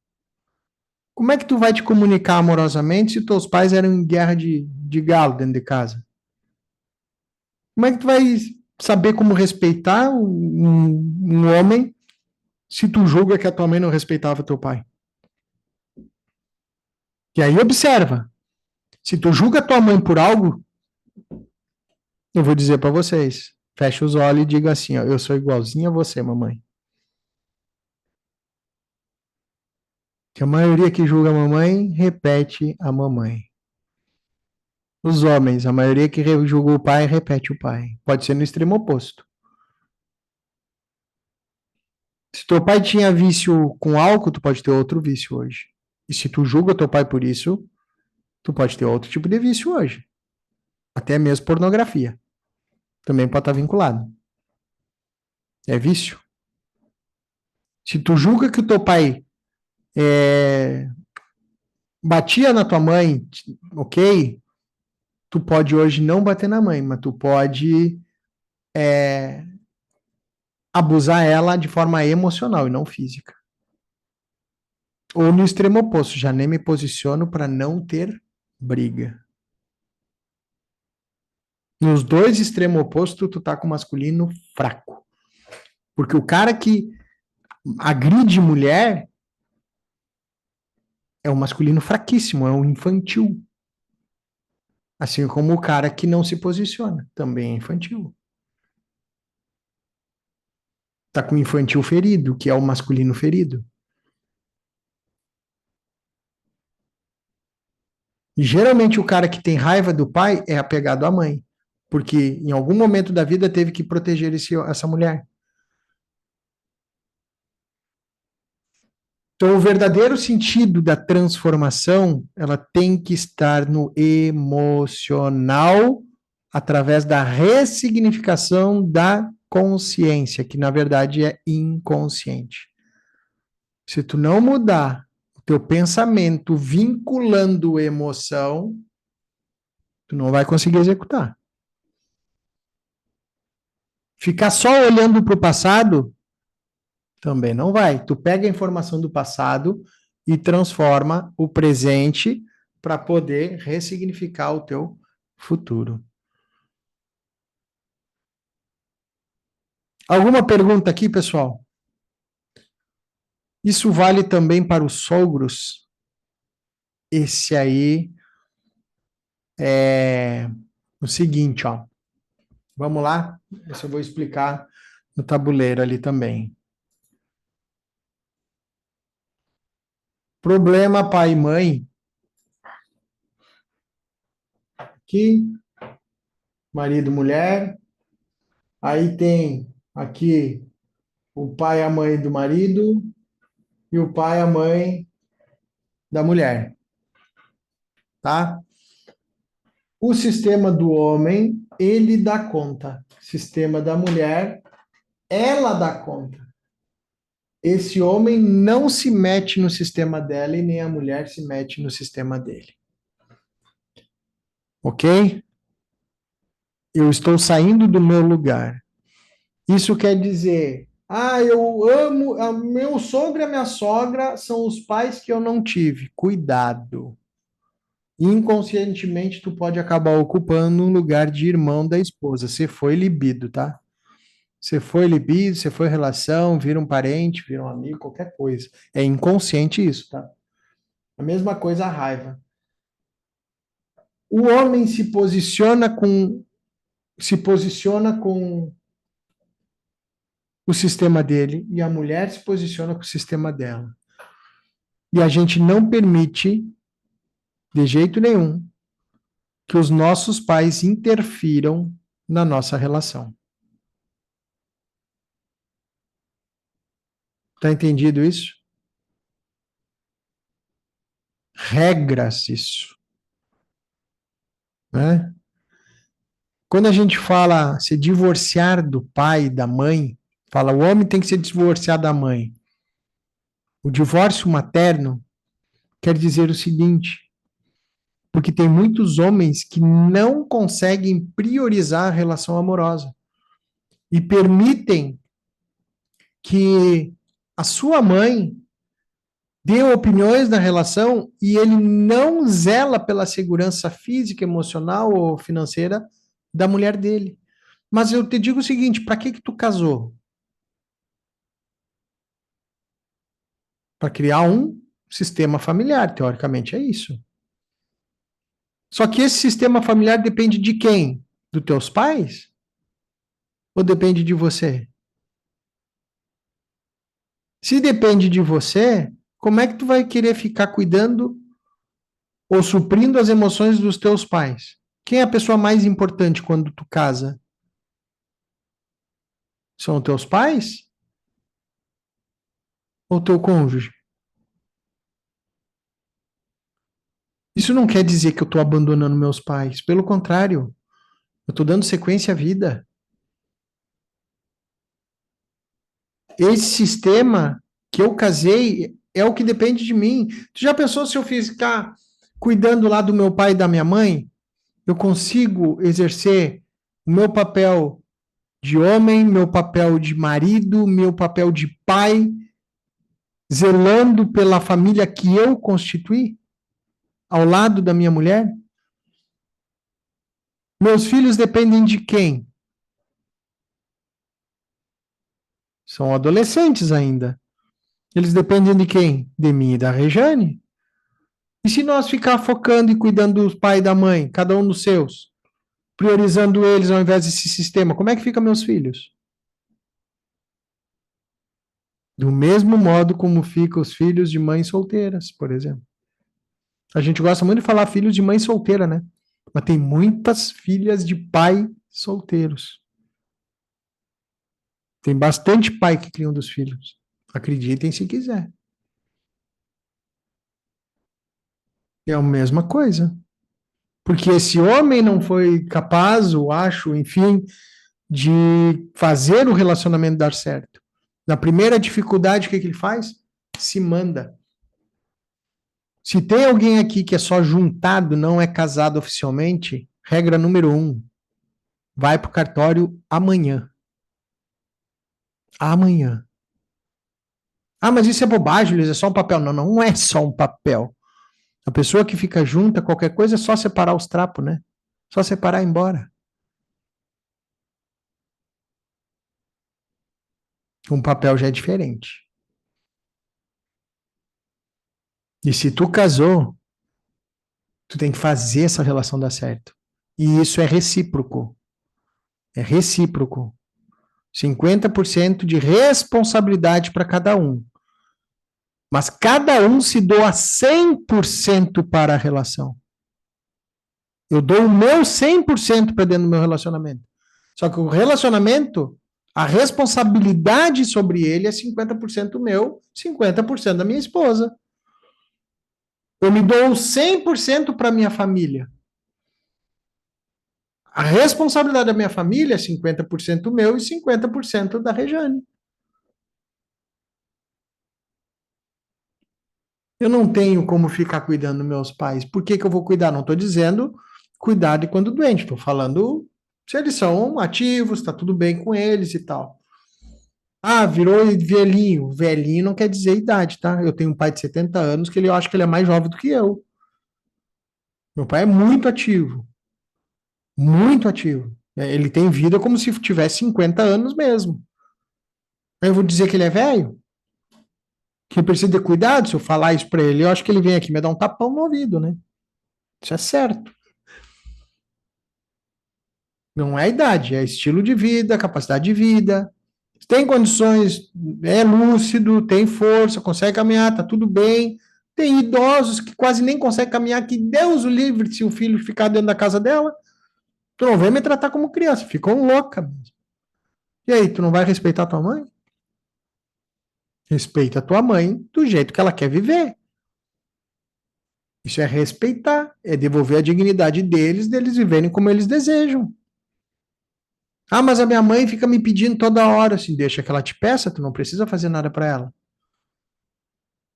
Como é que tu vai te comunicar amorosamente se teus pais eram em guerra de galo dentro de casa? Como é que tu vai saber como respeitar um homem se tu julga que a tua mãe não respeitava teu pai? E aí observa, se tu julga tua mãe por algo, eu vou dizer para vocês, fecha os olhos e diga assim, ó, eu sou igualzinho a você, mamãe. Que a maioria que julga a mamãe, repete a mamãe. Os homens, a maioria que julga o pai, repete o pai. Pode ser no extremo oposto. Se teu pai tinha vício com álcool, tu pode ter outro vício hoje. E se tu julga teu pai por isso, tu pode ter outro tipo de vício hoje. Até mesmo pornografia. Também pode estar vinculado. É vício. Se tu julga que o teu pai batia na tua mãe, ok, tu pode hoje não bater na mãe, mas tu pode abusar ela de forma emocional e não física. Ou no extremo oposto, já nem me posiciono para não ter briga. Nos dois extremos opostos, tu tá com o masculino fraco. Porque o cara que agride mulher é um masculino fraquíssimo, é um infantil. Assim como o cara que não se posiciona, também é infantil. Tá com o infantil ferido, que é o masculino ferido. E geralmente o cara que tem raiva do pai é apegado à mãe, porque em algum momento da vida teve que proteger essa mulher. Então, o verdadeiro sentido da transformação, ela tem que estar no emocional, através da ressignificação da consciência, que na verdade é inconsciente. Se tu não mudar o teu pensamento vinculando emoção, tu não vai conseguir executar. Ficar só olhando para o passado também não vai. Tu pega a informação do passado e transforma o presente para poder ressignificar o teu futuro. Alguma pergunta aqui, pessoal? Isso vale também para os sogros? Esse aí é o seguinte, ó. Vamos lá? Isso eu vou explicar no tabuleiro ali também. Problema pai e mãe. Aqui, marido, mulher. Aí tem aqui o pai e a mãe do marido e o pai e a mãe da mulher, tá? O sistema do homem, ele dá conta. Sistema da mulher, ela dá conta. Esse homem não se mete no sistema dela e nem a mulher se mete no sistema dele. Ok? Eu estou saindo do meu lugar. Isso quer dizer, eu amo, meu sogro e a minha sogra são os pais que eu não tive. Cuidado. Inconscientemente, tu pode acabar ocupando um lugar de irmão da esposa. Você foi libido, tá? Você foi libido, você foi relação, vira um parente, vira um amigo, qualquer coisa. É inconsciente isso, tá? A mesma coisa a raiva. O homem se posiciona com o sistema dele e a mulher se posiciona com o sistema dela. E a gente não permite, de jeito nenhum, que os nossos pais interfiram na nossa relação. Tá entendido isso? Regras isso, né? Quando a gente fala se divorciar do pai e da mãe, fala o homem tem que se divorciar da mãe. O divórcio materno quer dizer o seguinte, porque tem muitos homens que não conseguem priorizar a relação amorosa e permitem que a sua mãe dê opiniões na relação e ele não zela pela segurança física, emocional ou financeira da mulher dele. Mas eu te digo o seguinte, para que tu casou? Para criar um sistema familiar, teoricamente é isso. Só que esse sistema familiar depende de quem? Dos teus pais? Ou depende de você? Se depende de você, como é que tu vai querer ficar cuidando ou suprindo as emoções dos teus pais? Quem é a pessoa mais importante quando tu casa? São teus pais ou teu cônjuge? Isso não quer dizer que eu estou abandonando meus pais. Pelo contrário, eu estou dando sequência à vida. Esse sistema Que eu casei é o que depende de mim. Tu já pensou se eu ficar cuidando lá do meu pai e da minha mãe? Eu consigo exercer o meu papel de homem, meu papel de marido, meu papel de pai, zelando pela família que eu constituí, ao lado da minha mulher? Meus filhos dependem de quem? São adolescentes ainda. Eles dependem de quem? De mim e da Rejane. E se nós ficar focando e cuidando dos pai e da mãe, cada um dos seus, priorizando eles ao invés desse sistema, como é que ficam meus filhos? Do mesmo modo como ficam os filhos de mães solteiras, por exemplo. A gente gosta muito de falar filhos de mãe solteira, né? Mas tem muitas filhas de pai solteiros. Tem bastante pai que criam dos filhos. Acreditem se quiser. É a mesma coisa. Porque esse homem não foi capaz, ou acho, enfim, de fazer o relacionamento dar certo. Na primeira dificuldade, o que, que ele faz? Se manda. Se tem alguém aqui que é só juntado, não é casado oficialmente, regra número 1, vai para o cartório amanhã. Amanhã. Ah, mas isso é bobagem, Luiz, é só um papel. Não, não é só um papel. A pessoa que fica junta, qualquer coisa, é só separar os trapos, né? Só separar e ir embora. Um papel já é diferente. E se tu casou, tu tem que fazer essa relação dar certo. E isso é recíproco. É recíproco. 50% de responsabilidade para cada um. Mas cada um se doa 100% para a relação. Eu dou o meu 100% para dentro do meu relacionamento. Só que o relacionamento, a responsabilidade sobre ele é 50% meu, 50% da minha esposa. Eu me dou 100% para minha família. A responsabilidade da minha família é 50% meu e 50% da Rejane. Eu não tenho como ficar cuidando dos meus pais. Por que, que eu vou cuidar? Não estou dizendo cuidar de quando doente. Estou falando se eles são ativos, está tudo bem com eles e tal. Ah, virou velhinho. Velhinho não quer dizer idade, tá? Eu tenho um pai de 70 anos que eu acho que ele é mais jovem do que eu. Meu pai é muito ativo. Muito ativo. Ele tem vida como se tivesse 50 anos mesmo. Aí eu vou dizer que ele é velho? Que precisa de cuidado? Se eu falar isso para ele, eu acho que ele vem aqui me dar um tapão no ouvido, né? Isso é certo. Não é a idade, é estilo de vida, capacidade de vida. Tem condições, é lúcido, tem força, consegue caminhar, tá tudo bem. Tem idosos que quase nem conseguem caminhar, que Deus o livre se o filho ficar dentro da casa dela. Tu não vai me tratar como criança, ficou louca mesmo. E aí, tu não vai respeitar tua mãe? Respeita a tua mãe do jeito que ela quer viver. Isso é respeitar, é devolver a dignidade deles viverem como eles desejam. Ah, mas a minha mãe fica me pedindo toda hora, assim, deixa que ela te peça, tu não precisa fazer nada para ela.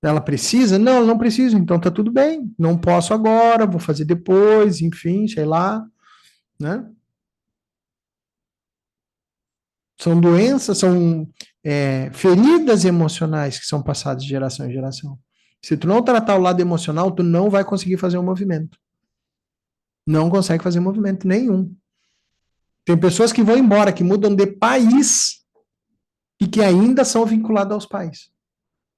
Ela precisa? Não, ela não precisa, então tá tudo bem. Não posso agora, vou fazer depois, enfim, sei lá, né? São doenças, são feridas emocionais que são passadas de geração em geração. Se tu não tratar o lado emocional, tu não vai conseguir fazer um movimento. Não consegue fazer movimento nenhum. Tem pessoas que vão embora, que mudam de país e que ainda são vinculadas aos pais.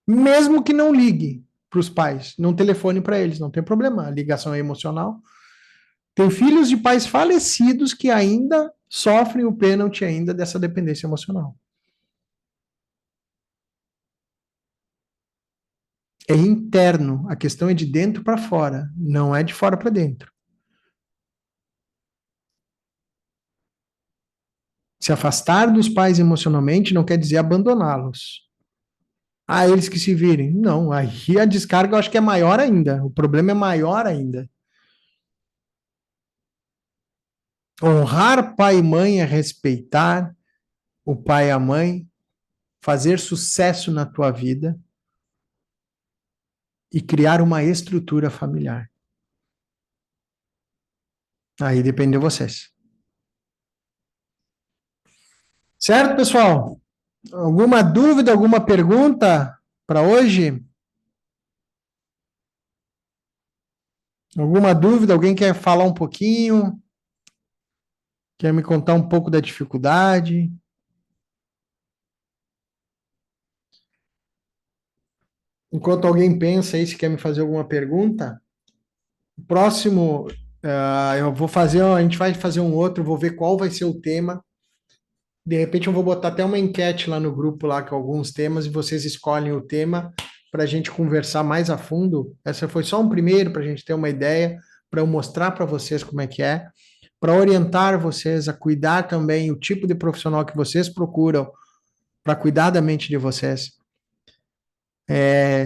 Mesmo que não ligue para os pais, não telefone para eles, não tem problema, a ligação é emocional. Tem filhos de pais falecidos que ainda sofrem o pênalti ainda dessa dependência emocional. É interno, a questão é de dentro para fora, não é de fora para dentro. Se afastar dos pais emocionalmente não quer dizer abandoná-los. Ah, eles que se virem. Não, aí a descarga eu acho que é maior ainda. O problema é maior ainda. Honrar pai e mãe é respeitar o pai e a mãe, fazer sucesso na tua vida, e criar uma estrutura familiar. Aí depende de vocês. Certo, pessoal? Alguma dúvida, alguma pergunta para hoje? Alguma dúvida? Alguém quer falar um pouquinho? Quer me contar um pouco da dificuldade? Enquanto alguém pensa aí se quer me fazer alguma pergunta, o próximo, eu vou fazer, a gente vai fazer um outro, vou ver qual vai ser o tema. De repente eu vou botar até uma enquete lá no grupo lá com alguns temas e vocês escolhem o tema para a gente conversar mais a fundo. Essa foi só um primeiro para a gente ter uma ideia, para eu mostrar para vocês como é, para orientar vocês a cuidar também o tipo de profissional que vocês procuram para cuidar da mente de vocês.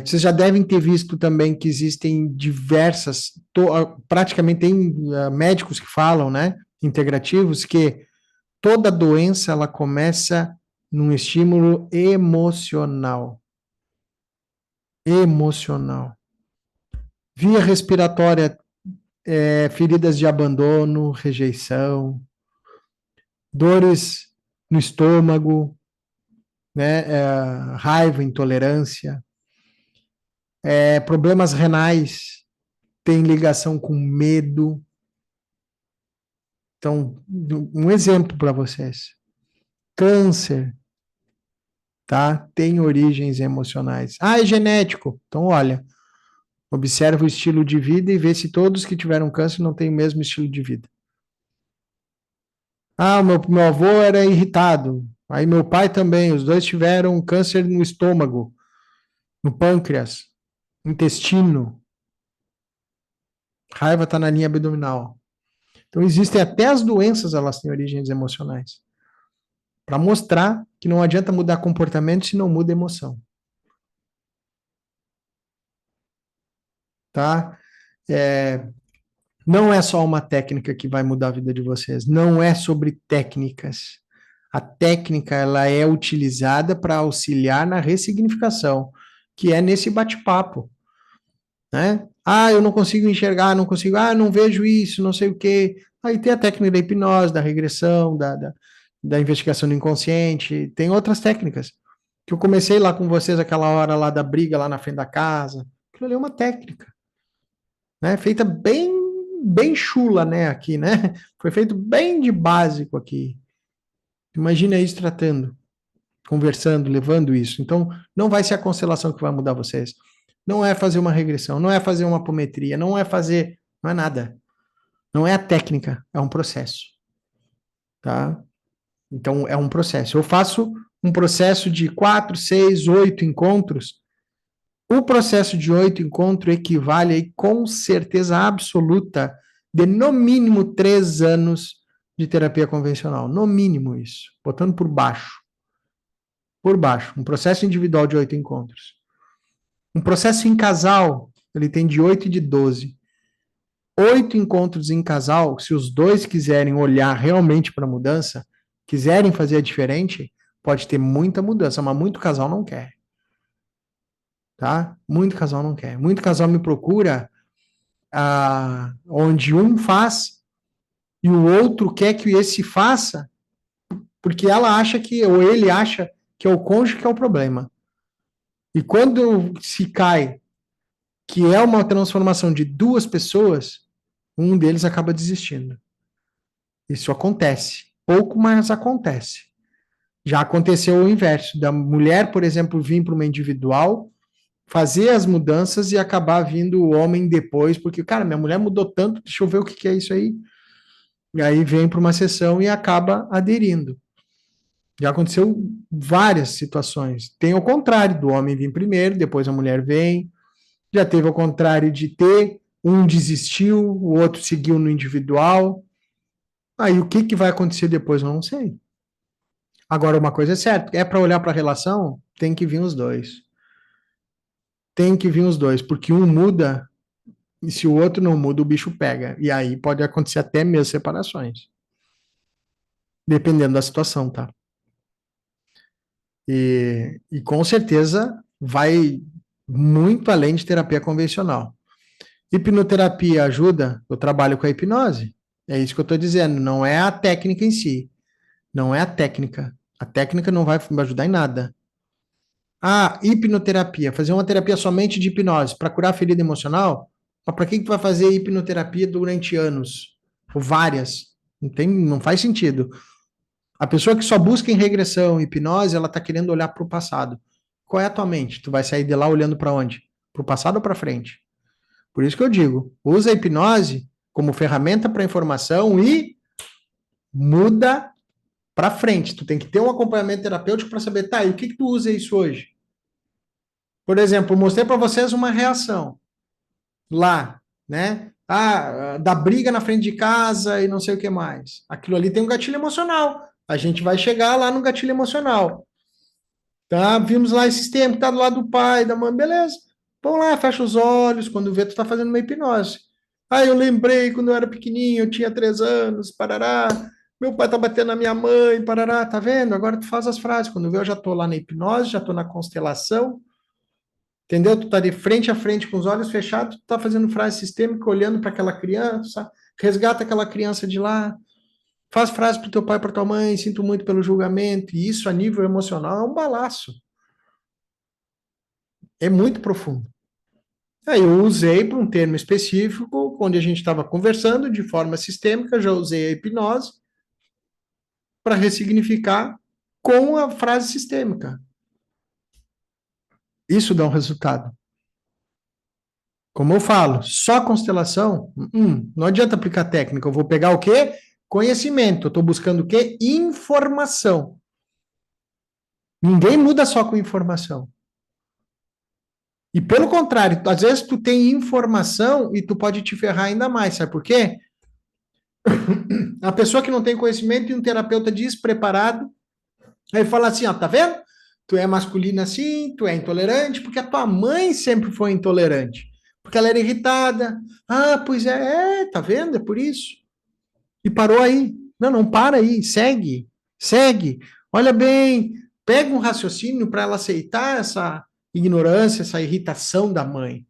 Vocês já devem ter visto também que existem diversas, praticamente tem médicos que falam, né, integrativos, que toda doença ela começa num estímulo emocional. Emocional. Via respiratória, feridas de abandono, rejeição, dores no estômago, né, raiva, intolerância, problemas renais, tem ligação com medo. Então, um exemplo para vocês. Câncer, tá? Tem origens emocionais. Ah, é genético. Então, olha, observa o estilo de vida e vê se todos que tiveram câncer não têm o mesmo estilo de vida. Ah, meu avô era irritado. Aí meu pai também. Os dois tiveram câncer no estômago, no pâncreas, no intestino. Raiva está na linha abdominal. Então existem até as doenças, elas têm origens emocionais. Para mostrar que não adianta mudar comportamento se não muda emoção. Tá? É, não é só uma técnica que vai mudar a vida de vocês. Não é sobre técnicas. A técnica ela é utilizada para auxiliar na ressignificação, que é nesse bate-papo, né? Ah, eu não consigo enxergar, não consigo, não vejo isso, não sei o quê. Aí tem a técnica da hipnose, da regressão, da investigação do inconsciente, tem outras técnicas. Que eu comecei lá com vocês aquela hora lá da briga lá na frente da casa. Aquilo ali é uma técnica, né? Feita bem chula, né? Aqui, né? Foi feito bem de básico aqui. Imagina isso tratando, conversando, levando isso. Então, não vai ser a constelação que vai mudar vocês. Não é fazer uma regressão, não é fazer uma apometria, não é fazer, não é nada. Não é a técnica, é um processo, tá? Então, é um processo. Eu faço um processo de 4, 6, 8 encontros. O processo de 8 encontros equivale aí, com certeza absoluta de no mínimo 3 anos de terapia convencional. No mínimo isso, botando por baixo. Por baixo. Um processo individual de 8 encontros. Um processo em casal, ele tem de 8 e de 12. 8 encontros em casal, se os dois quiserem olhar realmente para a mudança, quiserem fazer diferente, pode ter muita mudança, mas muito casal não quer. Tá? Muito casal não quer. Muito casal me procura onde um faz e o outro quer que esse faça, porque ela acha que, ou ele acha que é o cônjuge que é o problema. E quando se cai que é uma transformação de duas pessoas, um deles acaba desistindo. Isso acontece. Pouco, mas acontece. Já aconteceu o inverso, da mulher, por exemplo, vir para uma individual, fazer as mudanças e acabar vindo o homem depois, porque, cara, minha mulher mudou tanto, deixa eu ver o que é isso aí. E aí vem para uma sessão e acaba aderindo. Já aconteceu várias situações. Tem o contrário, do homem vir primeiro, depois a mulher vem. Já teve o contrário de ter, um desistiu, o outro seguiu no individual. Aí o que, que vai acontecer depois, eu não sei. Agora, uma coisa é certa, é para olhar para a relação, tem que vir os dois. Tem que vir os dois, porque um muda, e se o outro não muda, o bicho pega. E aí pode acontecer até mesmo separações. Dependendo da situação, tá? E com certeza vai. muito além de terapia convencional. Hipnoterapia ajuda? Eu trabalho com a hipnose. É isso que eu estou dizendo. Não é a técnica em si. Não é a técnica. A técnica não vai me ajudar em nada. Ah, hipnoterapia. Fazer uma terapia somente de hipnose para curar a ferida emocional? Para que tu vai fazer hipnoterapia durante anos? Ou várias? Não faz sentido. A pessoa que só busca em regressão, hipnose, ela está querendo olhar para o passado. Qual é a tua mente? Tu vai sair de lá olhando para onde? Para o passado ou para frente? Por isso que eu digo, usa a hipnose como ferramenta para informação e muda para frente. Tu tem que ter um acompanhamento terapêutico para saber, tá, e o que tu usa isso hoje? Por exemplo, mostrei para vocês uma reação lá, né? Ah, da briga na frente de casa e não sei o que mais. Aquilo ali tem um gatilho emocional. A gente vai chegar lá no gatilho emocional. Tá? Vimos lá esse sistema que tá do lado do pai, da mãe, beleza. Vamos lá, fecha os olhos, quando vê, tu tá fazendo uma hipnose. Ah, eu lembrei quando eu era pequenininho, eu tinha 3 anos, parará. Meu pai tá batendo na minha mãe, parará, tá vendo? Agora tu faz as frases. Quando vê, eu já tô lá na hipnose, já tô na constelação, entendeu? Tu tá de frente a frente com os olhos fechados, tu tá fazendo frase sistêmica, olhando para aquela criança, resgata aquela criança de lá, faz frase pro teu pai, pra tua mãe, sinto muito pelo julgamento, e isso a nível emocional é um balaço. É muito profundo. Aí eu usei para um termo específico, onde a gente estava conversando de forma sistêmica, já usei a hipnose para ressignificar com a frase sistêmica. Isso dá um resultado. Como eu falo, só constelação, não adianta aplicar técnica. Eu vou pegar o quê? Conhecimento. Eu estou buscando o quê? Informação. Ninguém muda só com informação. E pelo contrário, às vezes tu tem informação e tu pode te ferrar ainda mais. Sabe por quê? A pessoa que não tem conhecimento e um terapeuta despreparado, aí fala assim, ó, tá vendo? Tu é masculina assim, tu é intolerante, porque a tua mãe sempre foi intolerante. Porque ela era irritada. Ah, pois tá vendo? É por isso. E parou aí. Não, não para aí, segue, segue. Olha bem, pega um raciocínio para ela aceitar essa ignorância, essa irritação da mãe.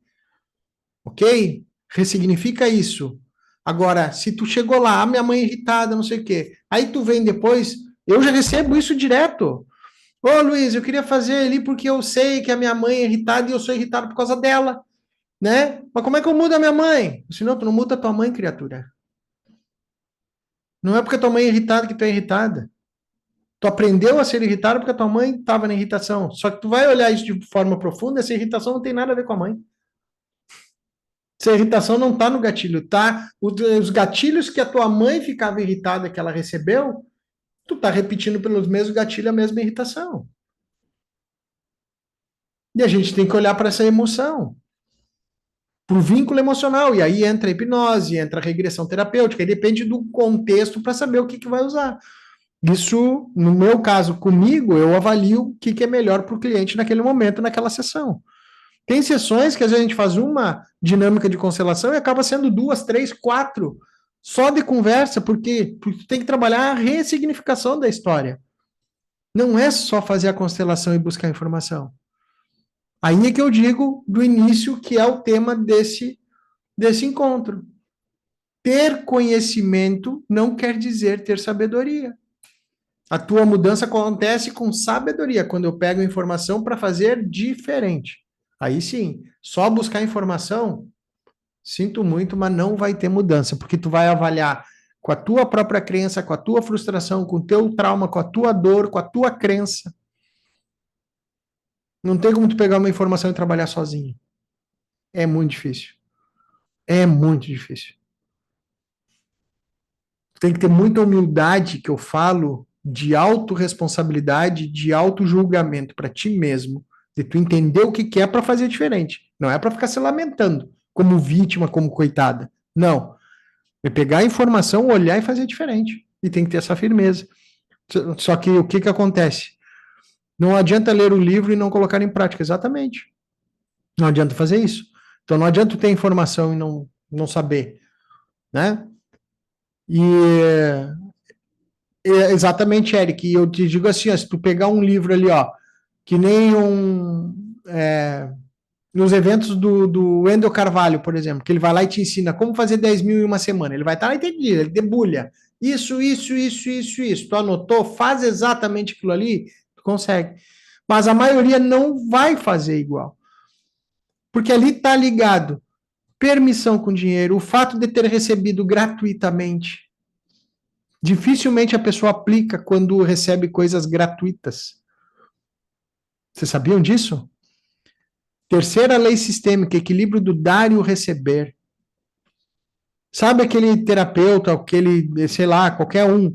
Ok? Ressignifica isso. Agora, se tu chegou lá, minha mãe é irritada, não sei o quê, aí tu vem depois, eu já recebo isso direto. Ô, Luiz, eu queria fazer ali porque eu sei que a minha mãe é irritada e eu sou irritado por causa dela, né? Mas como é que eu mudo a minha mãe? Senão, tu não muda a tua mãe, criatura. Não é porque a tua mãe é irritada que tu é irritada. Tu aprendeu a ser irritado porque a tua mãe estava na irritação. Só que tu vai olhar isso de forma profunda, essa irritação não tem nada a ver com a mãe. Se a irritação não está no gatilho, tá? Os gatilhos que a tua mãe ficava irritada que ela recebeu, tu tá repetindo pelos mesmos gatilhos a mesma irritação. E a gente tem que olhar para essa emoção, para o vínculo emocional. E aí entra a hipnose, entra a regressão terapêutica, e depende do contexto para saber o que vai usar. Isso, no meu caso, comigo, eu avalio o que é melhor para o cliente naquele momento, naquela sessão. Tem sessões que às vezes a gente faz uma dinâmica de constelação e acaba sendo 2, 3, 4 só de conversa, porque tu tem que trabalhar a ressignificação da história. Não é só fazer a constelação e buscar informação. Aí é que eu digo do início que é o tema desse encontro. Ter conhecimento não quer dizer ter sabedoria. A tua mudança acontece com sabedoria, quando eu pego informação para fazer diferente. Aí sim, só buscar informação, sinto muito, mas não vai ter mudança, porque tu vai avaliar com a tua própria crença, com a tua frustração, com o teu trauma, com a tua dor, com a tua crença. Não tem como tu pegar uma informação e trabalhar sozinho. É muito difícil. É muito difícil. Tu tem que ter muita humildade, que eu falo, de autorresponsabilidade, de autojulgamento para ti mesmo, de tu entender o que é para fazer diferente. Não é para ficar se lamentando como vítima, como coitada. Não. É pegar a informação, olhar e fazer diferente. E tem que ter essa firmeza. Só que o que acontece? Não adianta ler o livro e não colocar em prática. Exatamente. Não adianta fazer isso. Então não adianta ter informação e não saber, né? E exatamente, Eric. E eu te digo assim, ó, se tu pegar um livro ali, ó, que nem nos eventos do Wendel Carvalho, por exemplo, que ele vai lá e te ensina como fazer 10 mil em uma semana. Ele vai estar lá e ele debulha. Isso. Tu anotou? Faz exatamente aquilo ali, tu consegue. Mas a maioria não vai fazer igual. Porque ali está ligado permissão com dinheiro, o fato de ter recebido gratuitamente. Dificilmente a pessoa aplica quando recebe coisas gratuitas. Vocês sabiam disso? Terceira lei sistêmica, equilíbrio do dar e o receber. Sabe aquele terapeuta, aquele, sei lá, qualquer um.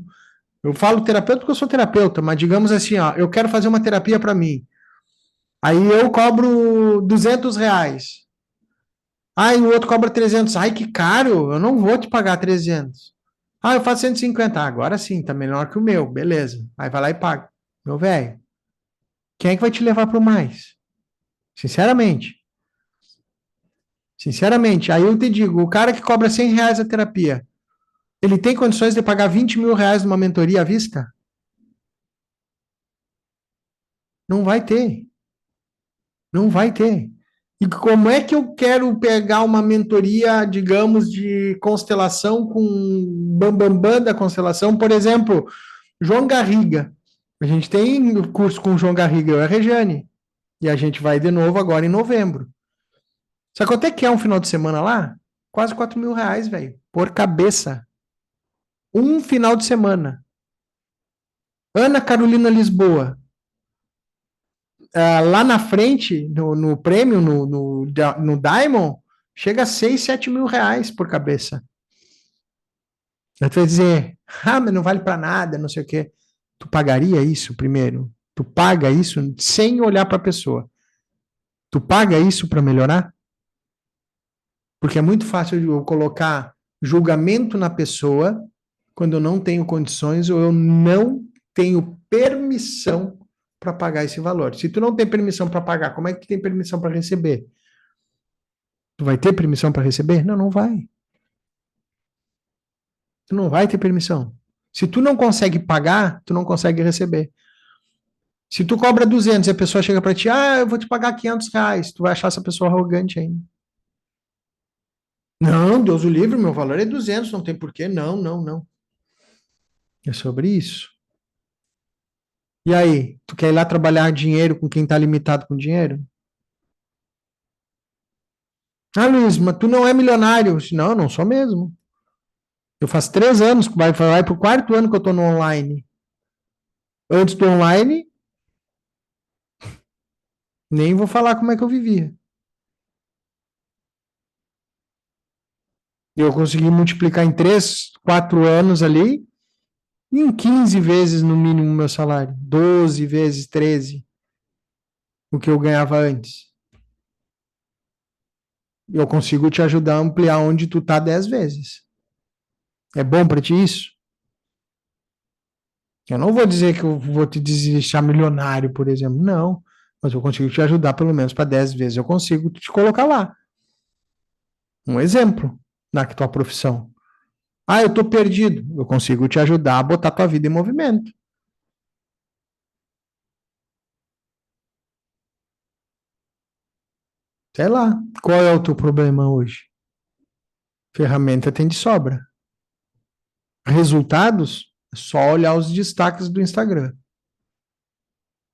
Eu falo terapeuta porque eu sou terapeuta, mas digamos assim, ó, eu quero fazer uma terapia para mim. Aí eu cobro R$ 200. Aí o outro cobra 300. Ai, que caro, eu não vou te pagar 300. Ah, eu faço 150. Ah, agora sim, tá menor que o meu, beleza. Aí vai lá e paga. Meu velho, quem é que vai te levar pro mais? Sinceramente. Sinceramente. Aí eu te digo, o cara que cobra R$ 100 a terapia, ele tem condições de pagar R$ 20 mil numa mentoria à vista? Não vai ter. Não vai ter. E como é que eu quero pegar uma mentoria, digamos, de constelação com bambambam da constelação? Por exemplo, João Garriga. A gente tem curso com o João Garriga, eu e a Rejane. E a gente vai de novo agora em novembro. Sabe quanto é que é um final de semana lá? Quase R$ 4.000, velho. Por cabeça. Um final de semana. Ana Carolina Lisboa. Lá na frente, no prêmio, no Diamond, chega a R$ 6, R$ 7 mil por cabeça. Aí tu vai dizer, mas não vale para nada, não sei o quê. Tu pagaria isso primeiro? Tu paga isso sem olhar para a pessoa. Tu paga isso para melhorar? Porque é muito fácil eu colocar julgamento na pessoa quando eu não tenho condições ou eu não tenho permissão para pagar esse valor. Se tu não tem permissão para pagar, como é que tu tem permissão para receber? Tu vai ter permissão para receber? Não, não vai. Tu não vai ter permissão. Se tu não consegue pagar, tu não consegue receber. Se tu cobra 200 e a pessoa chega para ti, eu vou te pagar R$ 500, tu vai achar essa pessoa arrogante ainda. Não, Deus o livre, meu valor é 200, não tem porquê. Não, não, não. É sobre isso. E aí, tu quer ir lá trabalhar dinheiro com quem tá limitado com dinheiro? Ah, Luiz, mas tu não é milionário. Não, eu não sou mesmo. Eu faço 3 anos, vai pro quarto ano que eu tô no online. Antes do online, nem vou falar como é que eu vivia. Eu consegui multiplicar em 3, 4 anos ali, em 15 vezes no mínimo o meu salário. 12 vezes, 13, o que eu ganhava antes. Eu consigo te ajudar a ampliar onde tu tá 10 vezes. É bom para ti isso? Eu não vou dizer que eu vou te deixar milionário, por exemplo. Não. Mas eu consigo te ajudar pelo menos para 10 vezes. Eu consigo te colocar lá. Um exemplo na tua profissão. Ah, eu estou perdido. Eu consigo te ajudar a botar tua vida em movimento. Sei lá. Qual é o teu problema hoje? Ferramenta tem de sobra. Resultados? É só olhar os destaques do Instagram.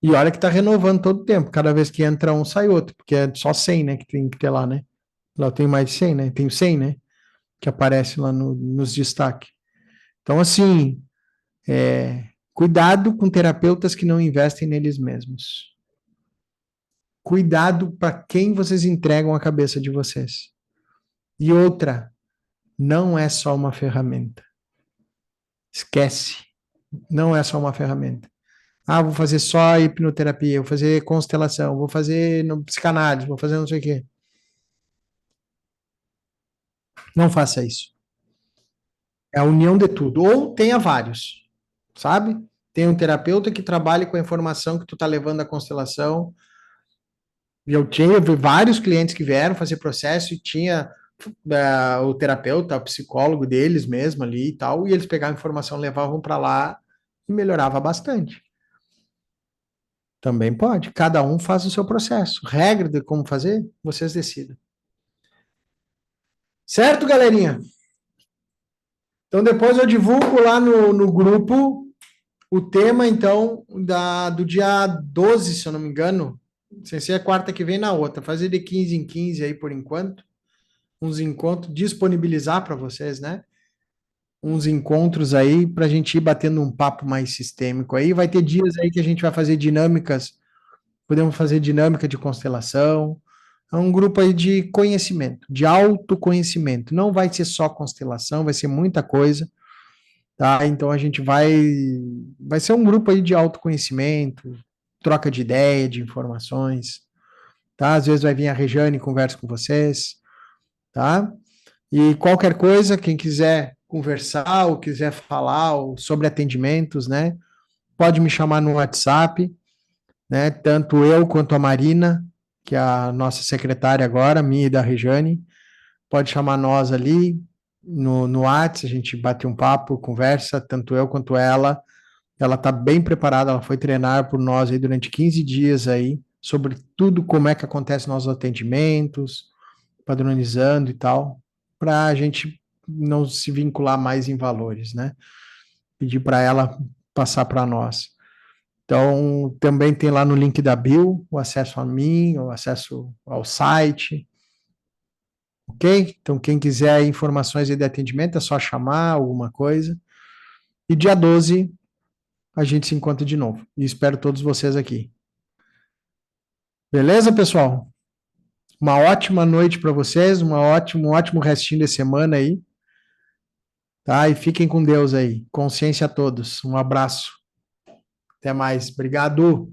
E olha que está renovando todo o tempo. Cada vez que entra um, sai outro. Porque é só 100, né? Que tem que ter lá, né? Lá eu tenho mais de 100, né? Tenho 100, né? Que aparece lá nos destaques. Então, assim, cuidado com terapeutas que não investem neles mesmos. Cuidado para quem vocês entregam a cabeça de vocês. E outra, não é só uma ferramenta. Esquece. Não é só uma ferramenta. Ah, vou fazer só hipnoterapia, vou fazer constelação, vou fazer no psicanálise, vou fazer não sei o quê. Não faça isso. É a união de tudo. Ou tenha vários, sabe? Tem um terapeuta que trabalhe com a informação que tu tá levando à constelação. E eu tinha vários clientes que vieram fazer processo e tinha o terapeuta, o psicólogo deles mesmo ali e tal, e eles pegavam a informação, levavam para lá e melhorava bastante. Também pode. Cada um faz o seu processo. Regra de como fazer, vocês decidam. Certo, galerinha? Então depois eu divulgo lá no grupo o tema, então, do dia 12, se eu não me engano. Não sei se é quarta que vem na outra. Fazer de 15 em 15 aí por enquanto. Uns encontros, disponibilizar para vocês, né? Uns encontros aí para a gente ir batendo um papo mais sistêmico aí. Vai ter dias aí que a gente vai fazer dinâmicas, podemos fazer dinâmica de constelação. É um grupo aí de conhecimento, de autoconhecimento. Não vai ser só constelação, vai ser muita coisa, tá? Então a gente vai ser um grupo aí de autoconhecimento, troca de ideia, de informações, tá? Às vezes vai vir a Rejane e conversa com vocês, tá? E qualquer coisa, quem quiser conversar ou quiser falar ou sobre atendimentos, né? Pode me chamar no WhatsApp, né? Tanto eu quanto a Marina, que é a nossa secretária agora, minha e da Rejane, pode chamar nós ali no WhatsApp, a gente bate um papo, conversa, tanto eu quanto ela. Ela está bem preparada, ela foi treinar por nós aí durante 15 dias aí, sobre tudo como é que acontece nossos atendimentos, padronizando e tal, para a gente não se vincular mais em valores, né? Pedir para ela passar para nós. Então, também tem lá no link da bio o acesso a mim, o acesso ao site, ok? Então, quem quiser informações de atendimento, é só chamar alguma coisa. E dia 12 a gente se encontra de novo. E espero todos vocês aqui. Beleza, pessoal? Uma ótima noite para vocês, um ótimo restinho de semana aí, tá? E fiquem com Deus aí. Consciência a todos. Um abraço. Até mais. Obrigado.